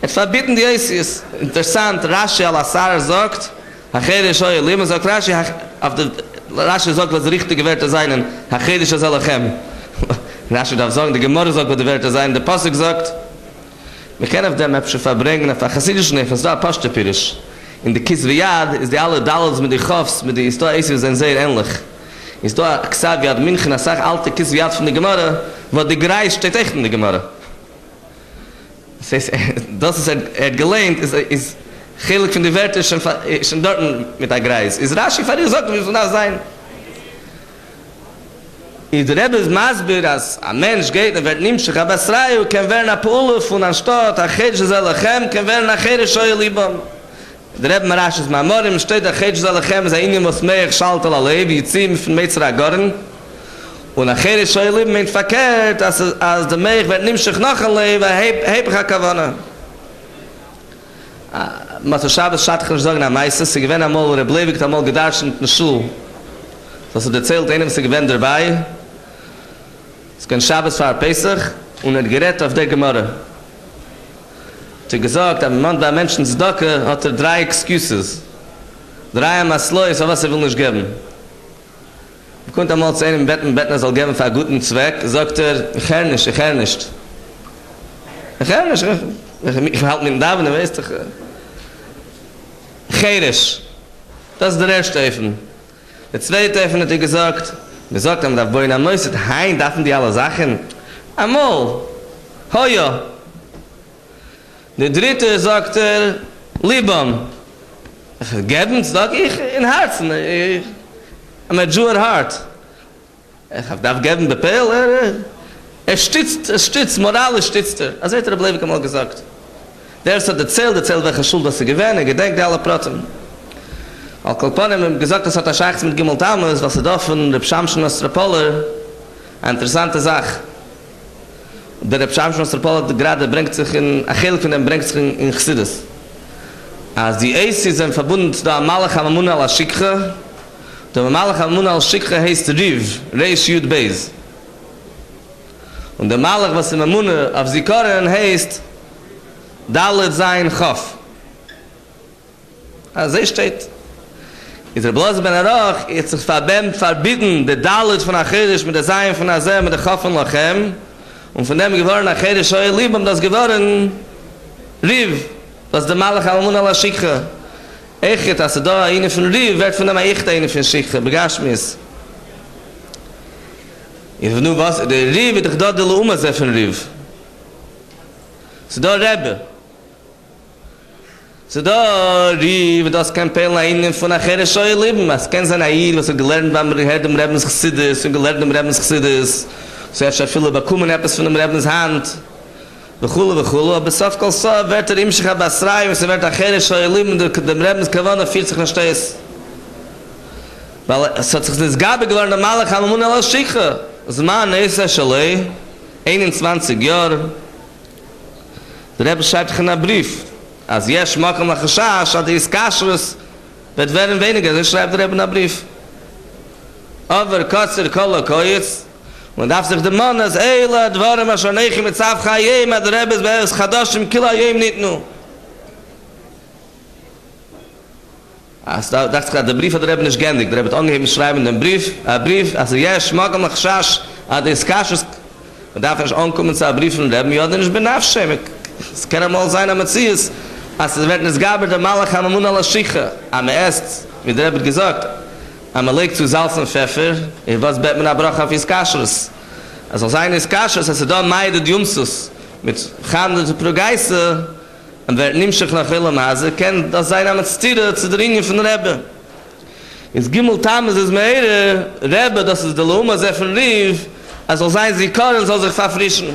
Er hat verbitten die Eisis. Interessant, Rashi al-Assar sagt, Achedisch heuer Liebam, sagt Rashi, Rashi sagt, was die richtige Werte seien, Achedisch als Alachem. Rashi darf sagen, die Gemorre sagt, was die Werte seien. Der Pasuk sagt, wir können auf dem Äpfel verbringen, auf der Chassidischen Nefes, da Pashtepirisch. In der Kisviyad ist die alle Dallas mit den Chofs, mit den Istoa-Eisis sind sehr ähnlich. Ist da Xaviad München, eine Sache alte Kisviyad von der Gemorre, wo die Greis steht echt in der Gemorre. Das ist gelehnt, ist Chilik von der Werte schon dort mit der Greis. Ist Rashi für die Sache, wie soll das sein? In der Rebbe ist Masbir, als ein Mensch geht, wird Nimschach, aber Srayu, kann werden ein Puluf und anstatt, Achedisch Zalachem, kann werden Achedisch Oye Libam. Der Rebbe Marash ist Mamorim, steht Achedisch Zalachem, ist ein Ingen, was mehr Schaltel alle, wie Yitzim von Metzra Goren. Und Achedisch Oye Libam meint verkehrt, als der Meich wird Nimschach noch ein Leben, hebig HaKavana. Mato Shabbos Schattich sagen am meisten, sie gewinnen einmal, wo Blevik einmal gedacht in der Schule. Das hat erzählt, einem sie gewinnt dabei. Es kann Shabbos war Pesach und gerät auf der Gemorre. Er hat gesagt, ein Mann bei Menschen zu Docke hat 3 Excuses. 3 Maslois, auf was will nicht geben. Er konnte einmal zu einem Bettner soll geben für einen guten Zweck. Sagt ich höre nicht. Ich halte mich da, wenn du weißt doch. Cherisch. Das ist der erste Öfen. Der zweite Öfen hat gesagt, ihm, da wo ihn am Neuset, hein, darfen die alle Sachen? Amol, hoja. Der dritte sagt Libam. Geben, sag ich, in Herzen. I'm a Jew at heart. Ich darf geben Befehl, stützt, moralisch stützt er. Also hat Blevik einmal gesagt. Der hat erzählt, welche Schuld, was sie gewähnen, gedenkt alle Praten. Al-Kalpanim haben gesagt, das hat Scheichs mit Gimel Tamuz, was da von Reb Shamshon Astropoler, eine interessante Sache. Der Reb Shamshon Astropoler gerade bringt sich in Achil von dem bringt sich in Chassidus. Als die Eisis sind verbunden da Malach HaMamun al-Shikha, der Malach HaMamun al-Shikha heißt Riv, Reish Yud Beis. Und der Malach, was in Mamun auf Zikoren heißt Dalet Zayin Chof. Also sie steht. Ist Blose ben Arach, jetzt sich verbieten, der Dalet von Achedisch mit der Zayin von Azeh, mit der Chof von Lachem, und von dem geworden Achedisch Oye Libam, das geworden Riv, was der Malach HaMamun al-Shikha. Echt, als da eine von Riv, wird von dem Echt eine von Shikha, begashmiss. Ich nu was, der Riv wird da de Luma sehr von Riv. So da Rebbe. So da Riv, das kann Pellen einen von Achere Shoye Leben. Es kann sein Ail, was gelernt beim Rebbe Rebbens Chassidus, und gelernt im Rebbens Chassidus. So hat schon viele bekommen etwas von dem Rebbens Hand. Bechule, aber sov kol so, wird Imshich Abasrai, und wird Achere Shoye Leben, dem Rebbens Kavana 40 nach Steiß. Weil es hat sich das Gabe gelernt, der Malach HaMamun al-Shikha. Zman Esa Shalei, 21 Jahre, der Rebbe schreibt in einem Brief, als Yesh Makom Lachashash, hat Kashrus, wird werden weniger, das schreibt der Rebbe in einem Brief. Aber Kotzer Kola Koyitz, und darf sich der Mann als Eila, Dvarim Ashoneichim, mit Zav Chayim, der Rebbe ist bei uns Chadashim, Kila Yim nicht nur. Da dachte ich, der Brief hat der Rebbe nicht gendig. Der Rebbe hat angeheben, schreiben den Brief, also Yesh, Magam, Lachshash, hat Kashrus, man darf nicht ankommen zu einem Brief von Rebbe, ja, dann ist benafschämig. Es kann einmal sein, am Metzies, als es wird nicht gaber, der Malach am Amun al-Ashicha, am erst, wie der Rebbe gesagt, am legt zu Salz und Pfeffer, was bet man abrach auf Kashrus. Also sein Kashrus, als da meidet Jumsus, mit Chandel zu Progeisse, und wer nimmt sich nach Willemhase, kennt das sein am Stire zu der Linie von Rebbe. Ins Gimel Tamuz ist mehr Rebbe, das ist der Loma sehr von Rief, also sein sie können, soll sich verfrischen.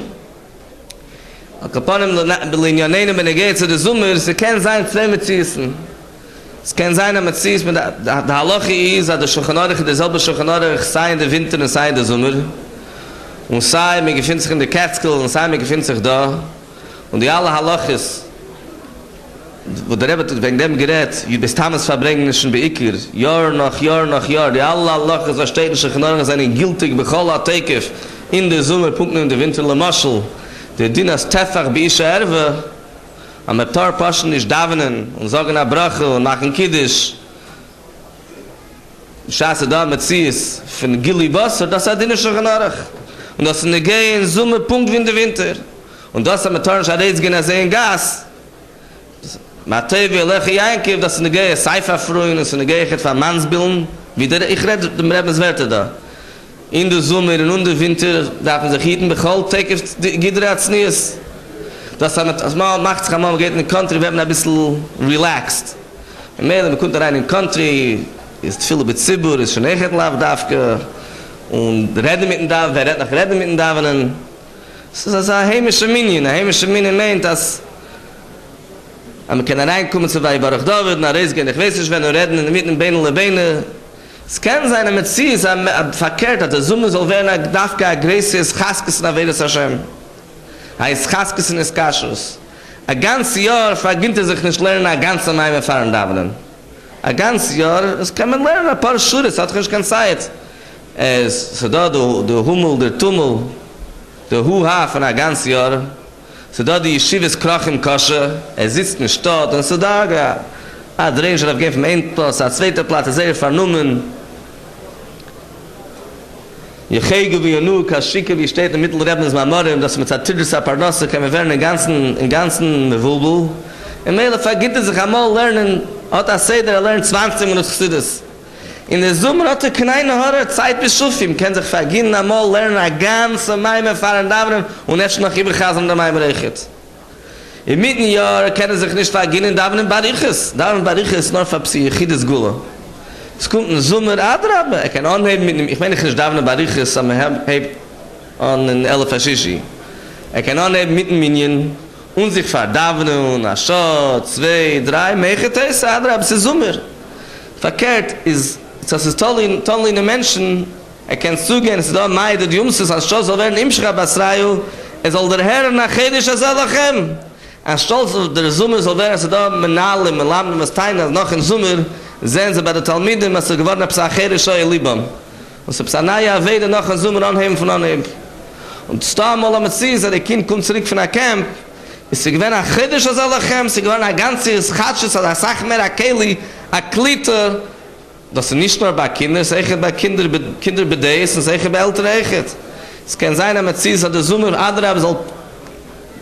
Al Kaponim Belinyanein benegeit zu der Summe, es kann sein zwei Metziesen. Es kann sein, am Metzies, der Halachi ist, dass der Shulchan derselbe Shulchan sei in der Winter und sei in der Sommer. Und sei, mir gefindt sich in der Ketzkel, und sei, mir gefindt sich da. Und die alle Halachis, wo der Rebbe wegen dem gerät, bis Tamuz Farbrengen ist schon bei Iker, Jahr nach Jahr nach Jahr, die alle Halachis, was steht in Shulchan seien gültig, bechol ha-tekef, in der Sommer, Punkten in der Winter, le Maschel, der Dinas Tefach, bei Isha Erwe, am Tor Paschen ist davenen, und sagen a Brache, und machen Kiddisch, Schaße da mit Zies, von Gili Wasser, das hat Dinas Shulchan Aruch. Und das ist eine Gehe in Summe, Punkt wie in der Winter. Und das am Tor nicht Areiz gehen, als ein Gas, Matevi Alechi Yankiv, das ist eine Gehe, Seifa Fruin, das ist eine Gehe von Mannsbillen, wie der, ich rede dem Rebenswerte da. In der Sommer und in der Winter darf man sich hieten, bechol, tekef, Gidratz Nies. Das mal macht sich einmal, man geht in den Country, wir haben ein bisschen relaxed. Und mehr, man kommt rein in den Country, ist viel mit Zibur, ist schon echt Laufdafke, und reden mit dem Daven, wer redet noch reden mit dem Daven. Das ist ein heimischer Minion meint, dass man kann reinkommen zu bei Baruch David, nach Reis gehen, ich weiß nicht, wenn wir reden, mit dem Beine, Beine. Es kann sein, mit sie ist verkehrt, dass der Summe soll werden, darf gar Gräßes, Chaskes, na Vedes Hashem. Heißt Chaskes in Kashrus. Ein ganzes Jahr verginnt sich nicht lernen, ein ganzes Mal erfahren Davenen. Ein ganzes Jahr, es kann man lernen, ein paar Schuhe, es hat nicht keine Zeit. So da, der Hummel, der Tummel, der Hu-Ha von ein ganzes Jahr, so da die Yeshivas Krach im Kasche, sitzt nicht dort, und so da, der Ranger auf vom einen Platz, der zweite Platz, sehr vernommen. Jechege wie Janu, Kaschike, wie steht im Mittelrebnis Mamorim, dass mit Zatidris Aparnosse kann man werden in ganzen Wubel. In Meile vergibt sich einmal lernen, hat Seder, lernt 20 Minuten Chassidus. In der Sommer hat keine Horror Zeit bis Schufim, kann sich verginnen einmal lernen, eine ganze Meime fahren Davren und erst noch überchasen der Meime rechet. Im Mittenjahr kann sich nicht verginnen Davren Bariches. Davren Bariches nur für Psychides Gula. Es kommt ein Sommer Adrabe, kann anheben mit dem, ich meine nicht Davren Bariches, aber hebt an den Elef Hashishi. Kann anheben mit dem Minion und sich verdavnen und Aschot, 2, 3, Mechetes Adrabe, es ist Sommer. Verkehrt ist, das ist toll in den Menschen, kann zugehen, es ist da Meide, die Jumses, als Stolz soll werden im Schrabasrayu, soll der Herr nach Chedisch Azalachem. Als Stolz der Sommer soll werden, es ist da Menale, Melamne, Mastein, als noch im Sommer, sehen sie bei der Talmidim, als sie geworden haben, Psa-Chedisch Libam. Und sie Psa-Naya Wede noch im Sommer anheben von anheben. Und es da mal am Sie, als der Kind kommt zurück von der Camp, ist sie geworden, Chedisch Azalachem, sie geworden, ein ganzes Chatsches, ein Sachmer, ein Keli, ein Kliter, das ist nicht nur bei Kindern, es ist bei Kinderbedeis, es ist bei Eltern. Es kann sein, dass man der Sommer Adrab soll,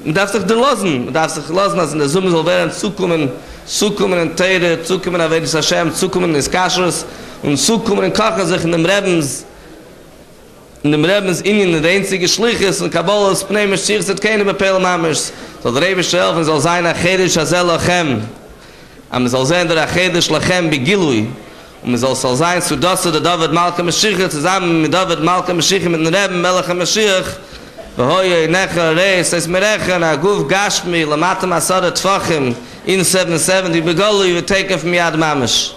man darf sich lassen, dass in der Sommer soll werden, zukommen in Teire, zukommen in Avedis Hashem, zukommen in Iskashrus und zukommen in Kochen sich in dem Rebens in der einzige Schliches und Kabbalas, Pneumisch, Schirchzit, keine Bepel Mamers, soll der Rebisch helfen, soll sein, Achedisch, Hazel, Lachem. Und man soll sehen, der Achedisch Lachem begilui. Und man soll sein, zu Dosse, der David Malka Mashiach, zusammen mit David Malka Mashiach, mit dem Reben Melech Mashiach. Behoye, Necha, Reis, es Merechen, Aguf, Gashmi, Lamatam, Asada, Tfachim, in 770, Begolu, you take it from Yad Mamish.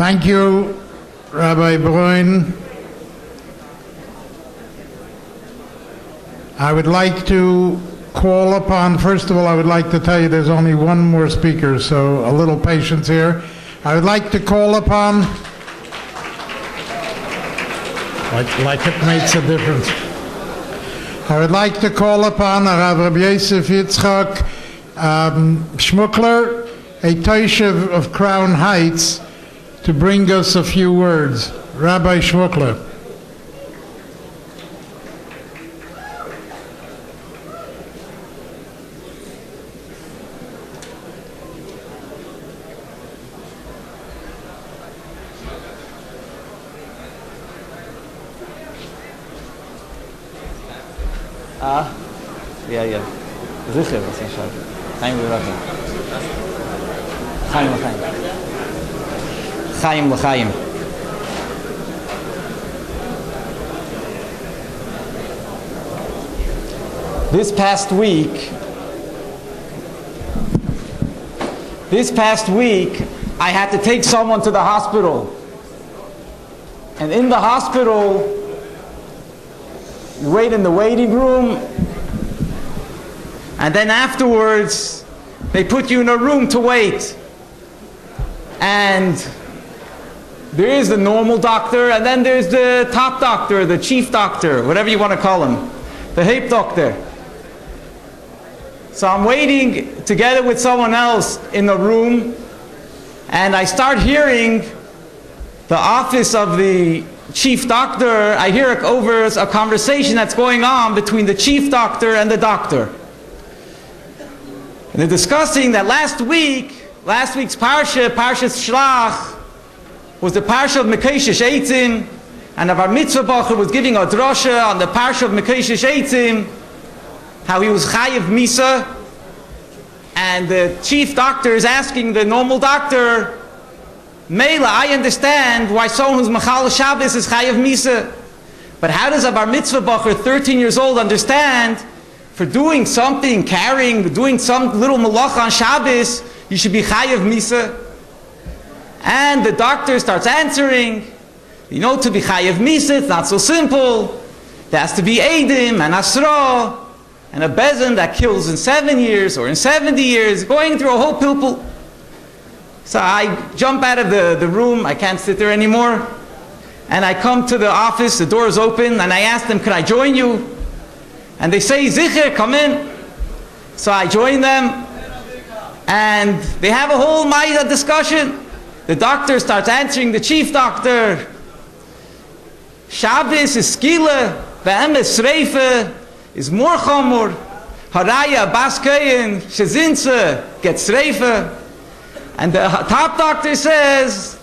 Thank you, Rabbi Bruin. I would like to call upon, first of all, I would like to tell you there's only one more speaker, so a little patience here. I would like to call upon, like it makes a difference. I would like to call upon Rabbi Yosef Yitzchak Schmuckler, a Toshev of Crown Heights, to bring us a few words. Rabbi Schmuckler. Ja. Sicher, was ich sage. Chaim l'Chaim. Chaim l'Chaim. Chaim l'Chaim. This past week, I had to take someone to the hospital. And in the hospital, you wait in the waiting room, and then afterwards, they put you in a room to wait. And there is the normal doctor, and then there's the top doctor, the chief doctor, whatever you want to call him, the Hape doctor. So I'm waiting together with someone else in the room, and I start hearing the office of the chief doctor. I hear over a conversation that's going on between the chief doctor and the doctor. And they're discussing that last week's parsha, Parshas Shlach, was the parsha of Mekeshish Eitzim, and the Bar Mitzvah Bacher was giving a drasha on the parsha of Mekeshish Eitzim, how he was Chayev Misa, and the chief doctor is asking the normal doctor, Meila, I understand why someone who's Machal Shabbos is Chayev Misa, but how does a Bar Mitzvah Bacher, 13 years old, understand for doing something, doing some little malacha on Shabbos, you should be Chayev Misa? And the doctor starts answering, to be Chayev Misa, it's not so simple. There has to be Eidim and Asra, and a bezin that kills in 7 years or in 70 years, going through a whole pilpul. So I jump out of the room, I can't sit there anymore, and I come to the office, the door is open, and I ask them, can I join you? And they say, Zicher, come in. So I join them, and they have a whole Maida discussion. The doctor starts answering the chief doctor. Shabbos is skila, ve'emes sreife is more chamor. Haraya baskein shezinse gets sreife. And the top doctor says,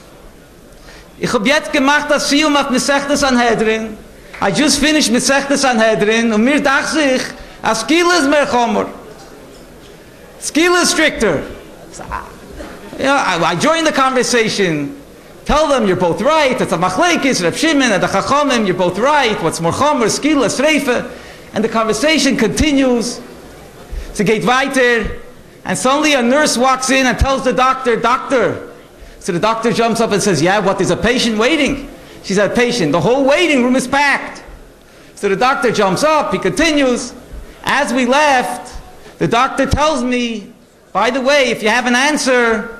Ich hab jetzt gemacht das Siyum auf Mesechtes Sanhedrin. I just finished Mesechtes Sanhedrin, und mir dachte ich, as skila is mehr chamor. Skila is stricter. So, I join the conversation, tell them you're both right, it's a machlekes, Reb Shimon and the Chachamim, you're both right, what's more chomer, skila, sreife, and the conversation continues to get weiter, and suddenly a nurse walks in and tells the doctor, so the doctor jumps up and says, yeah, what, there's a patient waiting? She said, patient, the whole waiting room is packed. So the doctor jumps up, he continues, as we left, the doctor tells me, by the way, if you have an answer,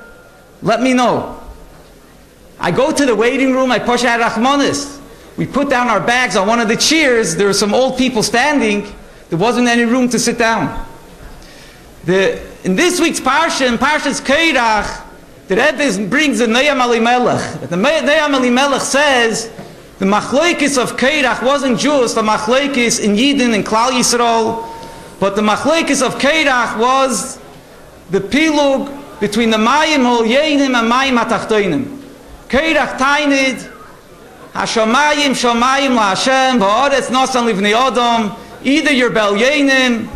let me know. I go to the waiting room, I push out Rachmanis. We put down our bags on one of the chairs, there were some old people standing, there wasn't any room to sit down. In this week's Parsha, in Parshas Keirach, the Rebbe brings the Neyam Elimelech. The Neyam Elimelech says, the Machlekes of Keirach wasn't just the Machlekes in Yidden and Klal Yisrael, but the Machlekes of Keirach was the pilug between the Mayim Holyenim and Mayim Hatachtoinim. Keirach tainid, Hashamayim Shamayim LaHashem, V'aretz Nosan Livnei Adam, either you're Belyenim,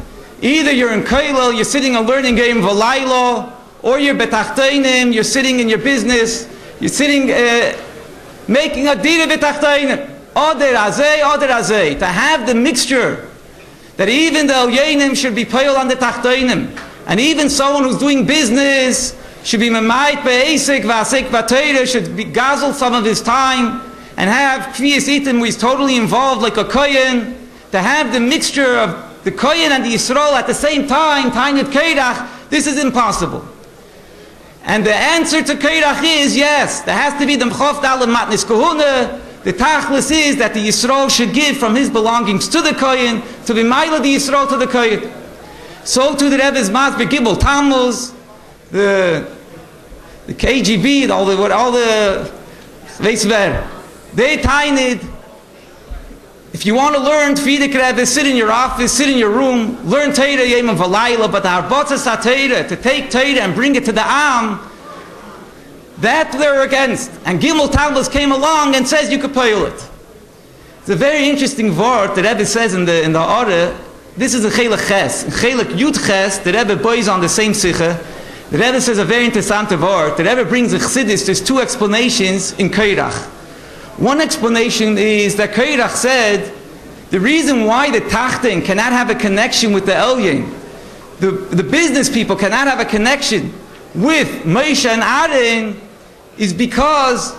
either you're in Kailel, you're sitting and learning game V'laylo, or you're Betachtoinim, you're sitting in your business, you're sitting making a deal Betachtoinim. Oder Azeh, to have the mixture, that even the Elyenim should be Peil on the Tachtoinim, and even someone who's doing business should be memayit be'esek v'asek b'teira, should be guzzle some of his time, and have kviyas itim where he's totally involved like a kohen, to have the mixture of the kohen and the Yisrael at the same time, Tainit Keirach, this is impossible. And the answer to Keirach is yes, there has to be the Mchof Dalet Matnis Kahuna. The Tachlis is that the Yisrael should give from his belongings to the kohen, to be Maila the Yisrael to the kohen. So too the Rebbe's Masber Gimel Tamuz, the KGB, all the Weisver, they tainted, if you want to learn Tfidik Rebbe, sit in your office, sit in your room, learn Teira Yom V'Layla, but the Harbotzas HaTeira, to take Teira and bring it to the Am, that they're against. And Gimel Tamuz came along and says you could peil it. It's a very interesting word the Rebbe says in the Orah. This is a Chelek Ches. In Chelek Yud Ches, the Rebbe boys on the same Sikha. The Rebbe says a very interesting word. The Rebbe brings a Chassidus. There's two explanations in Keirach. One explanation is that Keirach said the reason why the Tachten cannot have a connection with the Elyon, the business people cannot have a connection with Moshe and Aaron, is because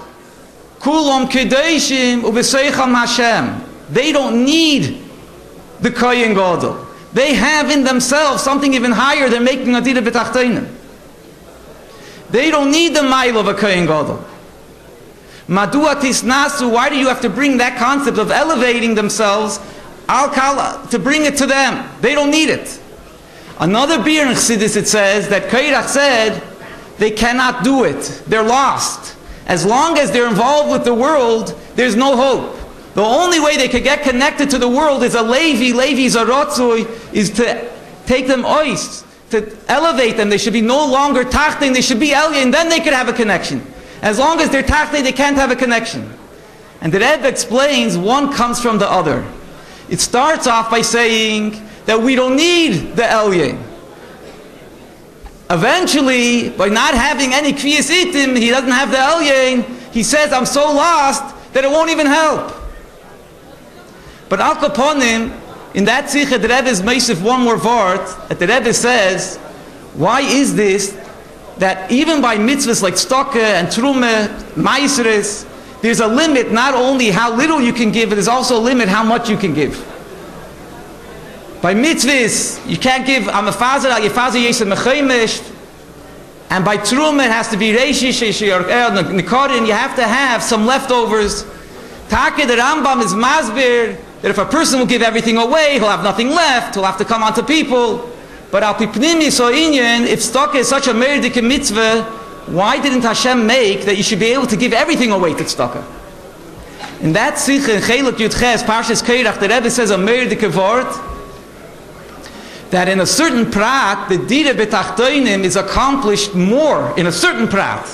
Kulam Kedeshim Ubeseicham Hashem. They don't need the Kohen Gadol. They have in themselves something even higher. They're making a Dira B'Tachtenim. They don't need the mile of a Kohen Gadol. Madua Tisnasu, why do you have to bring that concept of elevating themselves to bring it to them? They don't need it. Another beer in Chassidus, it says that Keirach said they cannot do it. They're lost. As long as they're involved with the world, there's no hope. The only way they could get connected to the world is a Levi Zarotzui, is to take them ois, to elevate them. They should be no longer Tachting, they should be Elyon, and then they could have a connection. As long as they're Tachting, they can't have a connection. And the Rebbe explains one comes from the other. It starts off by saying that we don't need the Elyon. Eventually, by not having any Kviyas Itim, he doesn't have the Elyon, he says, I'm so lost that it won't even help. But Al Kaponim, in that Sikha, the Rebbe is Meisif one more word, that the Rebbe says, why is this that even by mitzvahs like Stokke and Trume, Maisres, there's a limit not only how little you can give, but there's also a limit how much you can give. By mitzvahs, you can't give, I'm a fazer, al yefazer yesem mechemesh, and by Trume it has to be Reishish, Nikorin, you have to have some leftovers. Take the Rambam is Masbir, that if a person will give everything away, he'll have nothing left, he'll have to come on to people. But al pipnimi so inyan, if stock is such a meridik mitzvah, why didn't Hashem make that you should be able to give everything away to tzedakah? In that sikh in Chelek Yud Ches, Parshas Keirach, the Rebbe says a meridik word, that in a certain prat, the dira betachtoinim is accomplished more in a certain prat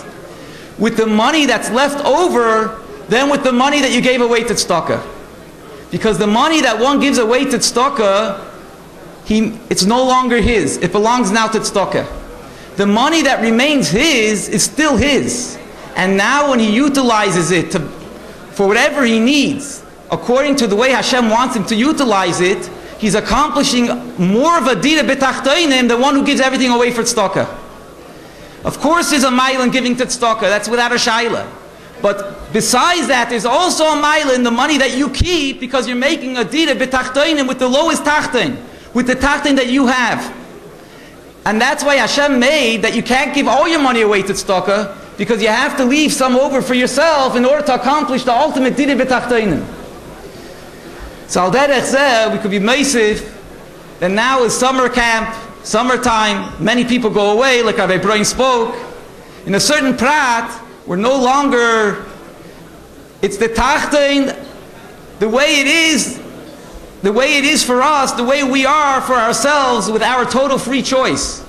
with the money that's left over than with the money that you gave away to tzedakah. Because the money that one gives away to tzedakah, it's no longer his. It belongs now to tzedakah. The money that remains his is still his. And now when he utilizes it for whatever he needs, according to the way Hashem wants him to utilize it, he's accomplishing more of a dira b'tachtoinim than one who gives everything away for tzedakah. Of course there's a mile in giving to tzedakah, that's without a shaila. But besides that, there's also a mile in the money that you keep because you're making a dira b'tachtoinim with the lowest tachtin, with the tachtin that you have. And that's why Hashem made that you can't give all your money away to tzedakah, because you have to leave some over for yourself in order to accomplish the ultimate dira b'tachtoinim. So al derech zeh, we could be meisiv that now is summer camp, summertime, many people go away, like Rabbi Brian spoke. In a certain prat, we're no longer, it's the tachtein, the way it is for us, the way we are for ourselves with our total free choice.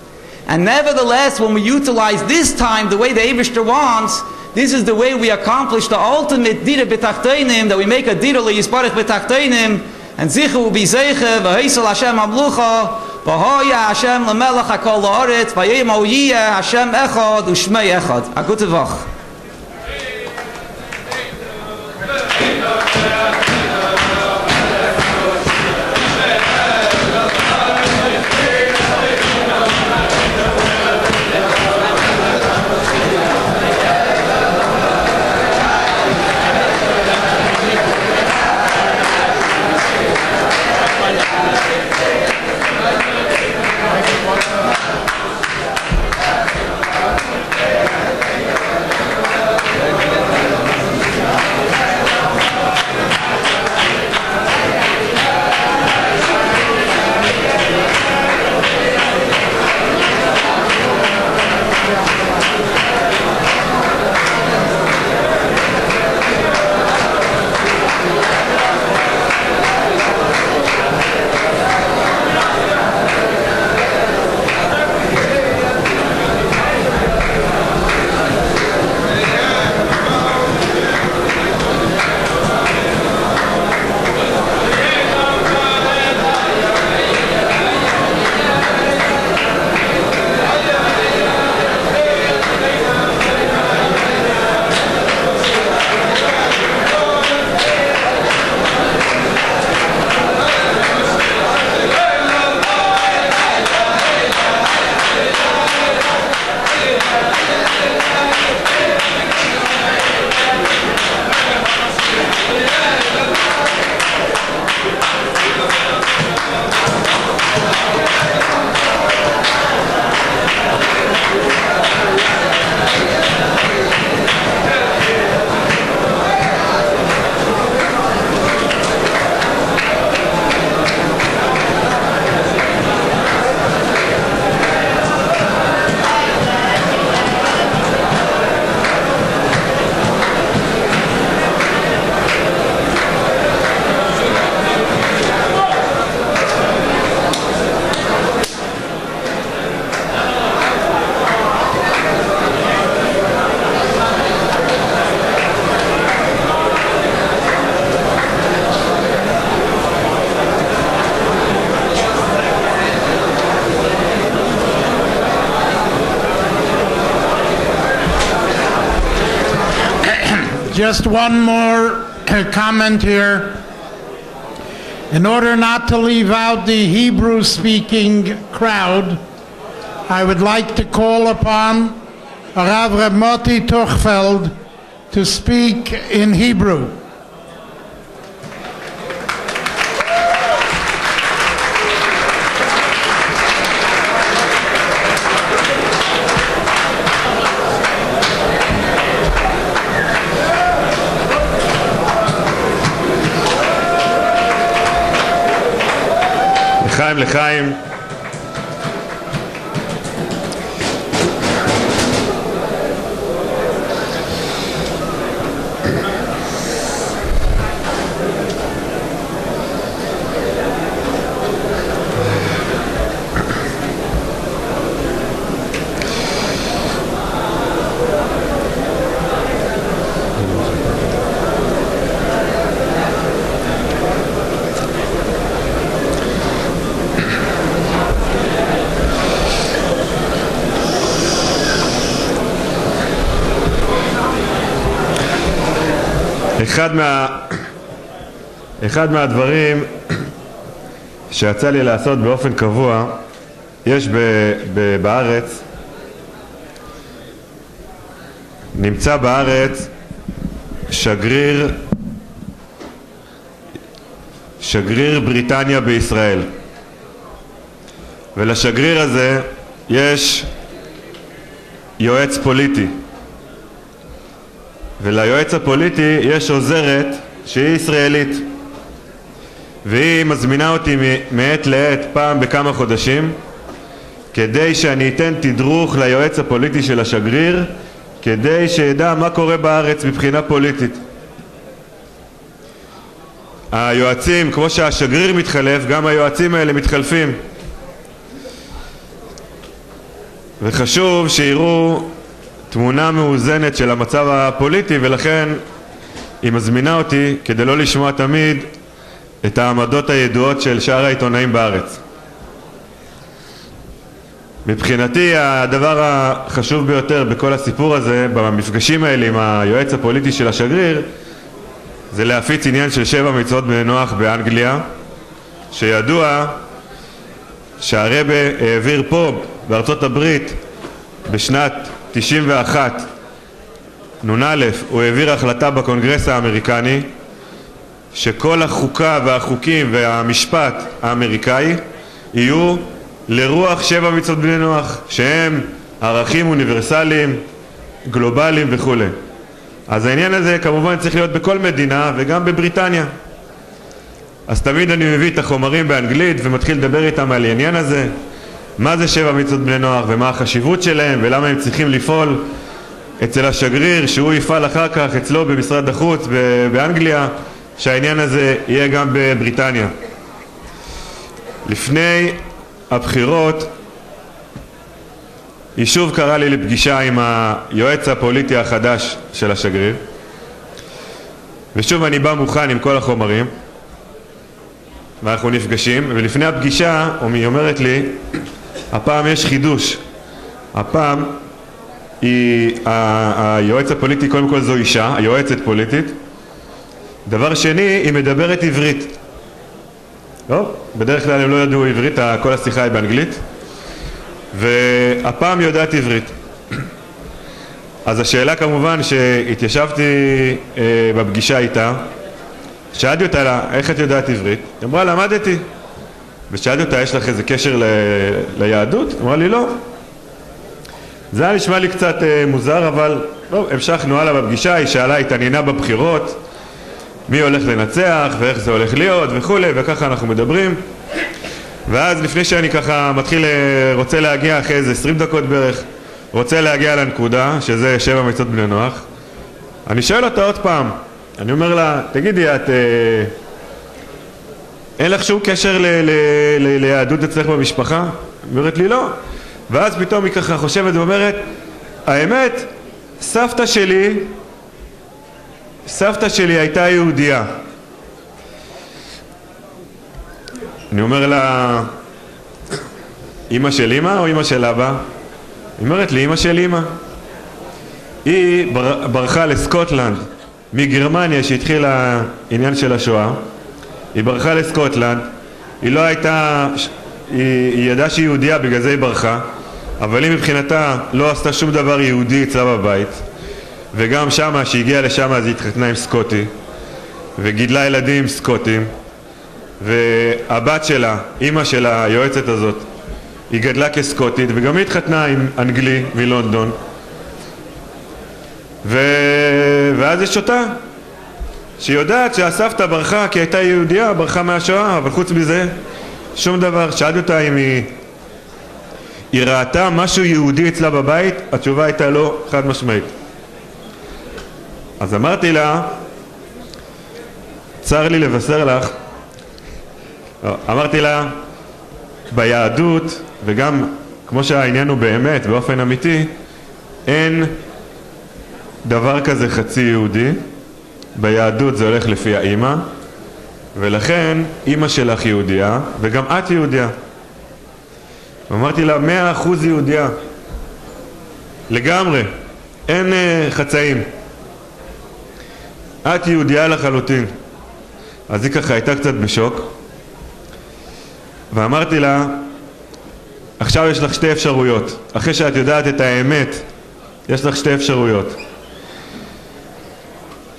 And nevertheless, when we utilize this time the way the Eibishter wants, this is the way we accomplish the ultimate dira b'tachtenim, that we make a dira le'yisparech b'tachtenim, and zichu will be zeiche, v'heisel Hashem amlucha, v'hoya Hashem l'melech hakol la'aretz, v'yem ha'uyiyah Hashem echad, u'shmei echad. A gute Woche. Just one more comment here. In order not to leave out the Hebrew-speaking crowd, I would like to call upon Rav Moti Tuchfeld to speak in Hebrew. לחיים. אחד מהדברים שיצא לי לעשות באופן קבוע, יש בארץ, נמצא בארץ שגריר בריטניה בישראל, ולשגריר הזה יש יועץ פוליטי, וליועץ הפוליטי יש עוזרת שהיא ישראלית, והיא מזמינה אותי מעת לעת פעם בכמה חודשים כדי שאני אתן תדרוך ליועץ הפוליטי של השגריר, כדי שידע מה קורה בארץ מבחינה פוליטית. היועצים, כמו שהשגריר מתחלף, גם היועצים האלה מתחלפים, וחשוב שיראו תמונה מאוזנת של המצב הפוליטי, ולכן היא מזמינה אותי כדי לא לשמוע תמיד את העמדות הידועות של שאר העיתונאים בארץ. מבחינתי הדבר החשוב ביותר בכל הסיפור הזה, במפגשים האלה עם היועץ הפוליטי של השגריר, זה להפיץ עניין של 7 מצוות בני נוח באנגליה, שידוע שהרבי העביר פה בארצות הברית בשנת 91 נ"א, הוא העביר החלטה בקונגרס האמריקני שכל החוקה והחוקים והמשפט האמריקאי יהיו לרוח 7 מצוות בני נוח, שהם ערכים אוניברסליים, גלובליים וכו'. אז העניין הזה כמובן צריך להיות בכל מדינה וגם בבריטניה. אז תמיד אני מביא את החומרים באנגלית ומתחיל לדבר איתם על העניין הזה, מה זה 7 מצוות בני נוח ומה החשיבות שלהם ולמה הם צריכים לפעול אצל השגריר, שהוא יפעל אחר כך אצלו במשרד החוץ באנגליה, שהעניין הזה יהיה גם בבריטניה. לפני הבחירות היא שוב קראה לי לפגישה עם היועץ הפוליטי החדש של השגריר, ושוב אני בא מוכן עם כל החומרים ואנחנו נפגשים, ולפני הפגישה היא אומרת לי, הפעם יש חידוש, הפעם היועץ הפוליטי, קודם כל זו אישה, היועצת פוליטית, דבר שני, היא מדברת עברית. לא? בדרך כלל הם לא ידעו עברית, כל השיחה היא באנגלית, והפעם יודעת עברית. אז השאלה כמובן שהתיישבתי בפגישה איתה, שאלתי אותה לה, איך את יודעת עברית? היא אמרה, למדתי. ושאלתי אותה, יש לך איזה קשר ליהדות? היא אמרה לי, לא. זה היה נשמע לי קצת מוזר, אבל לא, המשכנו הלאה בפגישה, היא שאלה, התעניינה בבחירות, מי הולך לנצח ואיך זה הולך להיות וכו', וככה אנחנו מדברים. ואז לפני שאני ככה מתחיל, רוצה להגיע אחרי איזה 20 דקות בערך, רוצה להגיע לנקודה, שזה 7 מצוות בני נוח, אני שואל אותה עוד פעם, אני אומר לה, תגידי, אין לך שום קשר ליהדות אצלך במשפחה? היא אומרת לי לא. ואז פתאום היא ככה חושבת ואומרת, האמת, סבתא שלי הייתה יהודייה. אני אומר לה, אמא של אמא או אמא של אבא? היא אומרת לי, אמא של אמא. היא ברחה לסקוטלנד מגרמניה שהתחיל העניין של השואה. היא ברחה לסקוטלנד, היא לא הייתה, היא ידעה שהיא יהודיה, בגלל זה היא ברחה, אבל היא מבחינתה לא עשתה שום דבר יהודי אצלה בבית, וגם שמה, שהגיעה לשם, אז היא התחתנה עם סקוטי וגידלה ילדים סקוטים, והבת שלה, אימא של היועצת הזאת, היא גדלה כסקוטית, וגם היא התחתנה עם אנגלי מלונדון, ואז יש אותה שהיא יודעת שהסבתא ברחה כי הייתה יהודיה, ברחה מהשואה, אבל חוץ מזה שום דבר. שאלתי אותה אם היא ראתה משהו יהודי אצלה בבית, התשובה הייתה לא, חד משמעית. אז אמרתי לה, צר לי לבשר לך, אמרתי לה, ביהדות, וגם כמו שהעניין הוא באמת, באופן אמיתי, אין דבר כזה חצי יהודי. ביהדות זה הולך לפי האמא, ולכן אמא שלך יהודיה וגם את יהודיה. אמרתי לה 100% יהודיה לגמרי, אין חצאים, את יהודיה לחלוטין. אז היא ככה הייתה קצת בשוק, ואמרתי לה, עכשיו יש לך שתי אפשרויות, אחרי שאת יודעת את האמת יש לך שתי אפשרויות.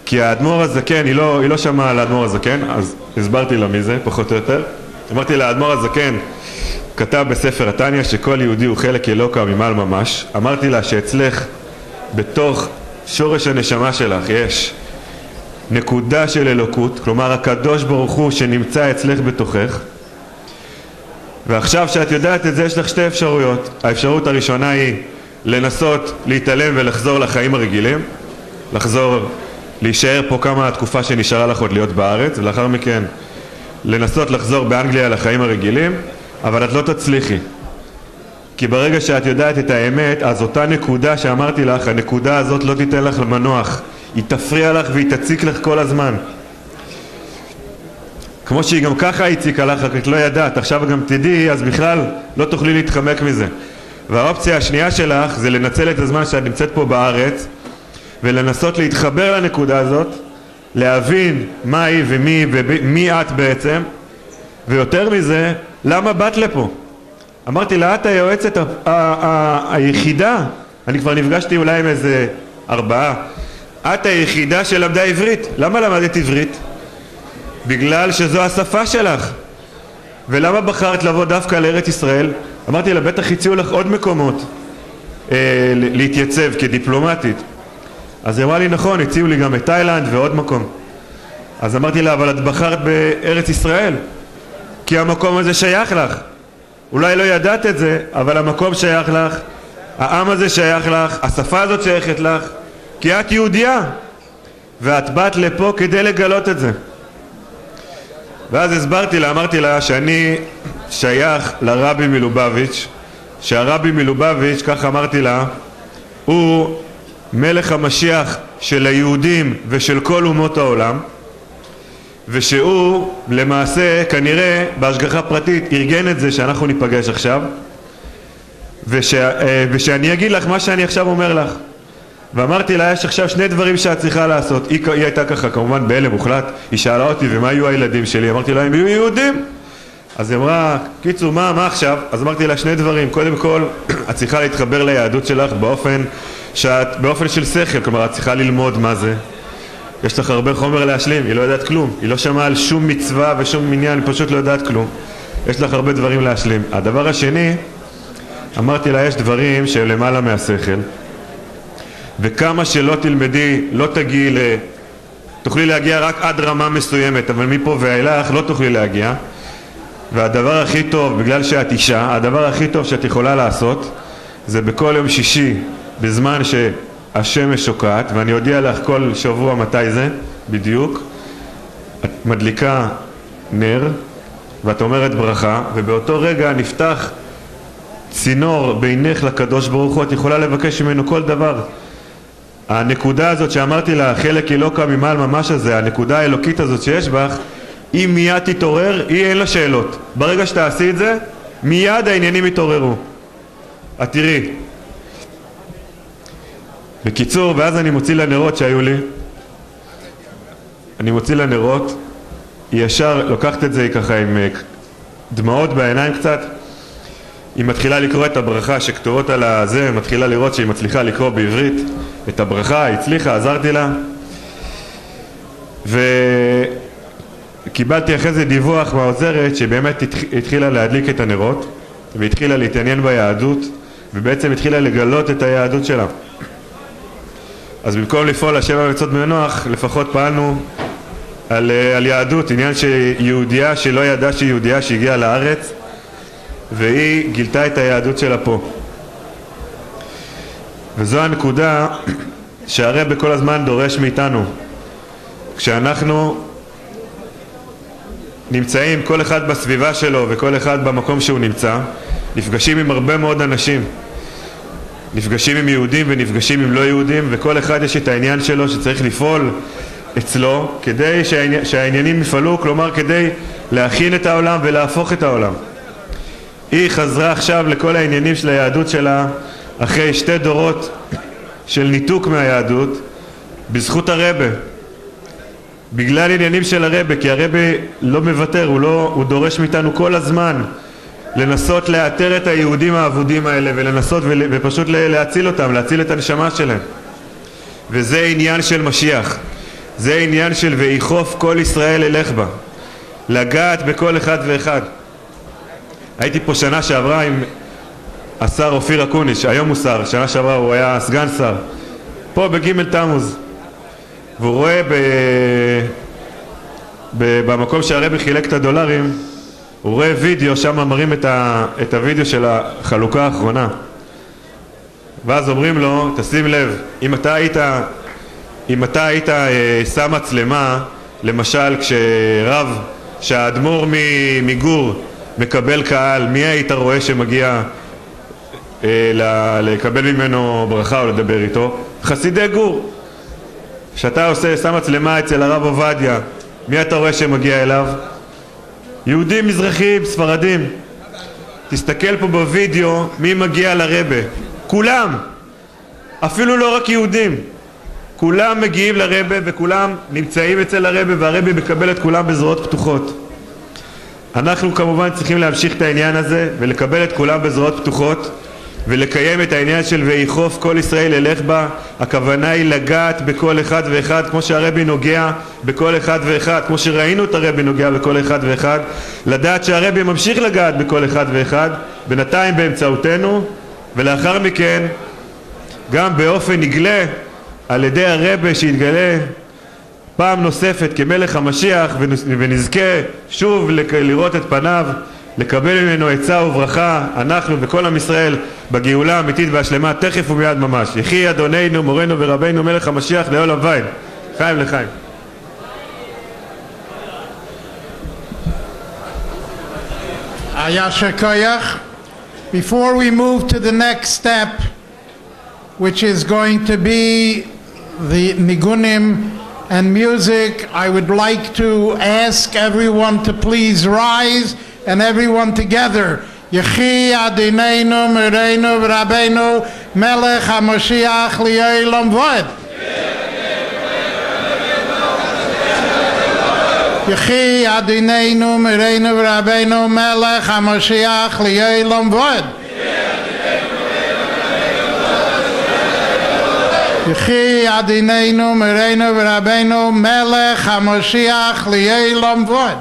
כי האדמו"ר הזקן, היא לא שמעה על האדמו"ר הזקן, אז הסברתי לה מי זה, פחות או יותר. אמרתי לה, האדמו"ר הזקן כתב בספר התניא שכל יהודי הוא חלק אלוקה ממעל ממש. אמרתי לה שאצלך, בתוך שורש הנשמה שלך, יש נקודה של אלוקות, כלומר הקדוש ברוך הוא שנמצא אצלך בתוכך. ועכשיו שאת יודעת את זה, יש לך שתי אפשרויות. האפשרות הראשונה היא לנסות להתעלם ולחזור לחיים הרגילים, לחזור להישאר פה כמה התקופה שנשארה לך עוד להיות בארץ, ולאחר מכן לנסות לחזור באנגליה לחיים הרגילים, אבל את לא תצליחי. כי ברגע שאת יודעת את האמת, אז אותה נקודה שאמרתי לך, הנקודה הזאת לא תיתן לך למנוח, היא תפריע לך והיא תציק לך כל הזמן. כמו שהיא גם ככה הציקה לך, רק לא ידעת, עכשיו גם תדעי, אז בכלל לא תוכלי להתחמק מזה. והאופציה השנייה שלך זה לנצל את הזמן שאת נמצאת פה בארץ, ולנסות להתחבר לנקודה הזאת, להבין מה היא ומי את בעצם, ויותר מזה, למה באת לפה? אמרתי לה, את היועצת היחידה, אני כבר נפגשתי אולי עם איזה 4, את היחידה שלמדה עברית. למה למדת עברית? בגלל שזו השפה שלך. ולמה בחרת לבוא דווקא לארץ ישראל? אמרתי לה, בטח הציעו לך עוד מקומות להתייצב כדיפלומטית. אז היא אמרה לי, נכון, הציעו לי גם את תאילנד ועוד מקום. אז אמרתי לה, אבל את בחרת בארץ ישראל, כי המקום הזה שייך לך. אולי לא ידעת את זה, אבל המקום שייך לך, העם הזה שייך לך, השפה הזאת שייכת לך, כי את יהודיה, ואת באת לפה כדי לגלות את זה. ואז הסברתי לה, אמרתי לה שאני שייך לרבי מלובביץ', שהרבי מלובביץ', כך אמרתי לה, הוא מלך המשיח של היהודים ושל כל אומות העולם, ושהוא למעשה כנראה בהשגחה פרטית ארגן את זה שאנחנו ניפגש עכשיו, ושאני אגיד לך מה שאני עכשיו אומר לך. ואמרתי לה, יש עכשיו שני דברים שאת צריכה לעשות. היא הייתה ככה כמובן בהלם מוחלט, היא שאלה אותי ומה יהיו הילדים שלי, אמרתי לה, הם יהיו יהודים. אז היא אמרה, קיצור, מה עכשיו? אז אמרתי לה שני דברים. קודם כל, את צריכה להתחבר ליהדות שלך באופן של שכל, כלומר את צריכה ללמוד מה זה. יש לך הרבה חומר להשלים, היא לא יודעת כלום, היא לא שמעה על שום מצווה ושום מניין, היא פשוט לא יודעת כלום. יש לך הרבה דברים להשלים. הדבר השני, אמרתי לה, יש דברים שהם למעלה מהשכל, וכמה שלא תלמדי, לא תגיעי תוכלי להגיע רק עד רמה מסוימת, אבל מפה ואילך לא תוכלי להגיע. והדבר הכי טוב, בגלל שאת אישה, הדבר הכי טוב שאת יכולה לעשות זה בכל יום שישי, בזמן שהשמש שוקעת, ואני אודיע לך כל שבוע מתי זה בדיוק, את מדליקה נר ואת אומרת ברכה, ובאותו רגע נפתח צינור בינך לקדוש ברוך הוא, את יכולה לבקש ממנו כל דבר. הנקודה הזאת שאמרתי לה, חלק אלוקה ממעל ממש הזה, הנקודה האלוקית הזאת שיש בך, היא מיד תתעורר, היא אין לה שאלות. ברגע שתעשי את זה, מיד העניינים יתעוררו. את תראי. בקיצור, ואז אני מוציא לנרות שהיו לי, אני מוציא לנרות, היא ישר לוקחת את זה ככה עם דמעות בעיניים קצת, היא מתחילה לקרוא את הברכה שכתובות על הזה, מתחילה לראות שהיא מצליחה לקרוא בעברית את הברכה, היא הצליחה, עזרתי לה, וקיבלתי אחרי זה דיווח מהעוזרת שבאמת התחילה להדליק את הנרות והתחילה להתעניין ביהדות ובעצם התחילה לגלות את היהדות שלה. אז במקום לפעול לשבע מצוות בני נוח, לפחות פעלנו על יהדות, עניין שיהודיה שלא ידעה שהיא יהודיה שהגיעה לארץ והיא גילתה את היהדות שלה פה. וזו הנקודה שהרב כל הזמן דורש מאיתנו. כשאנחנו נמצאים כל אחד בסביבה שלו וכל אחד במקום שהוא נמצא, נפגשים עם הרבה מאוד אנשים, נפגשים עם יהודים ונפגשים עם לא יהודים, וכל אחד יש את העניין שלו שצריך לפעול אצלו כדי שהעניינים יפעלו, כלומר כדי להכין את העולם ולהפוך את העולם. היא חזרה עכשיו לכל העניינים של היהדות שלה אחרי 2 דורות של ניתוק מהיהדות בזכות הרבה, בגלל עניינים של הרבה, כי הרבה לא מוותר, הוא דורש מאיתנו כל הזמן לנסות לאתר את היהודים העבודים האלה ולנסות ופשוט להציל אותם, להציל את הנשמה שלהם. וזה עניין של משיח, זה עניין של ויחוף כל ישראל אלך בה, לגעת בכל אחד ואחד. הייתי פה שנה שעברה עם השר אופיר אקוניס, היום הוא שר, שנה שעברה הוא היה סגן שר, פה בגימל תמוז, והוא רואה במקום שהרבי חילק את הדולרים, הוא רואה וידאו, שם מראים את הוידאו של החלוקה האחרונה, ואז אומרים לו, תשים לב, אם אתה היית שם מצלמה, למשל כשרב שהאדמו"ר מגור מקבל קהל, מי היית רואה שמגיע לקבל ממנו ברכה או לדבר איתו? חסידי גור. כשאתה שם מצלמה אצל הרב עובדיה, מי אתה רואה שמגיע אליו? יהודים, מזרחים, ספרדים. תסתכל פה בווידאו מי מגיע לרבה, כולם, אפילו לא רק יהודים, כולם מגיעים לרבה וכולם נמצאים אצל הרבה, והרבה מקבל את כולם בזרועות פתוחות. אנחנו כמובן צריכים להמשיך את העניין הזה ולקבל את כולם בזרועות פתוחות ולקיים את העניין של ויחוף כל ישראל ילך בה. הכוונה היא לגעת בכל אחד ואחד כמו שהרבי נוגע בכל אחד ואחד, כמו שראינו את הרבי נוגע בכל אחד ואחד, לדעת שהרבי ממשיך לגעת בכל אחד ואחד, בינתיים באמצעותנו, ולאחר מכן גם באופן נגלה על ידי הרבי שיתגלה פעם נוספת כמלך המשיח, ונזכה שוב לראות את פניו, לקבל ממנו עצה וברכה, אנחנו וכל עם ישראל בגאולה האמיתית והשלמה תכף ומיד ממש. יחי אדוננו מורנו ורבנו מלך המשיח לעולם ועד, חיים לחיים. Yasher Koyach. Before we move to the next step, which is going to be the nigunim and music, I would like to ask everyone to please rise, and everyone together. Yechi Adonenu Mereinu V'Rabbeinu Melech HaMashiach Li'olam V'od. Yechi Adonenu Mereinu V'Rabbeinu Melech HaMashiach Li'olam V'od. Yechi Adonenu Mereinu V'Rabbeinu Melech HaMashiach Li'olam V'od.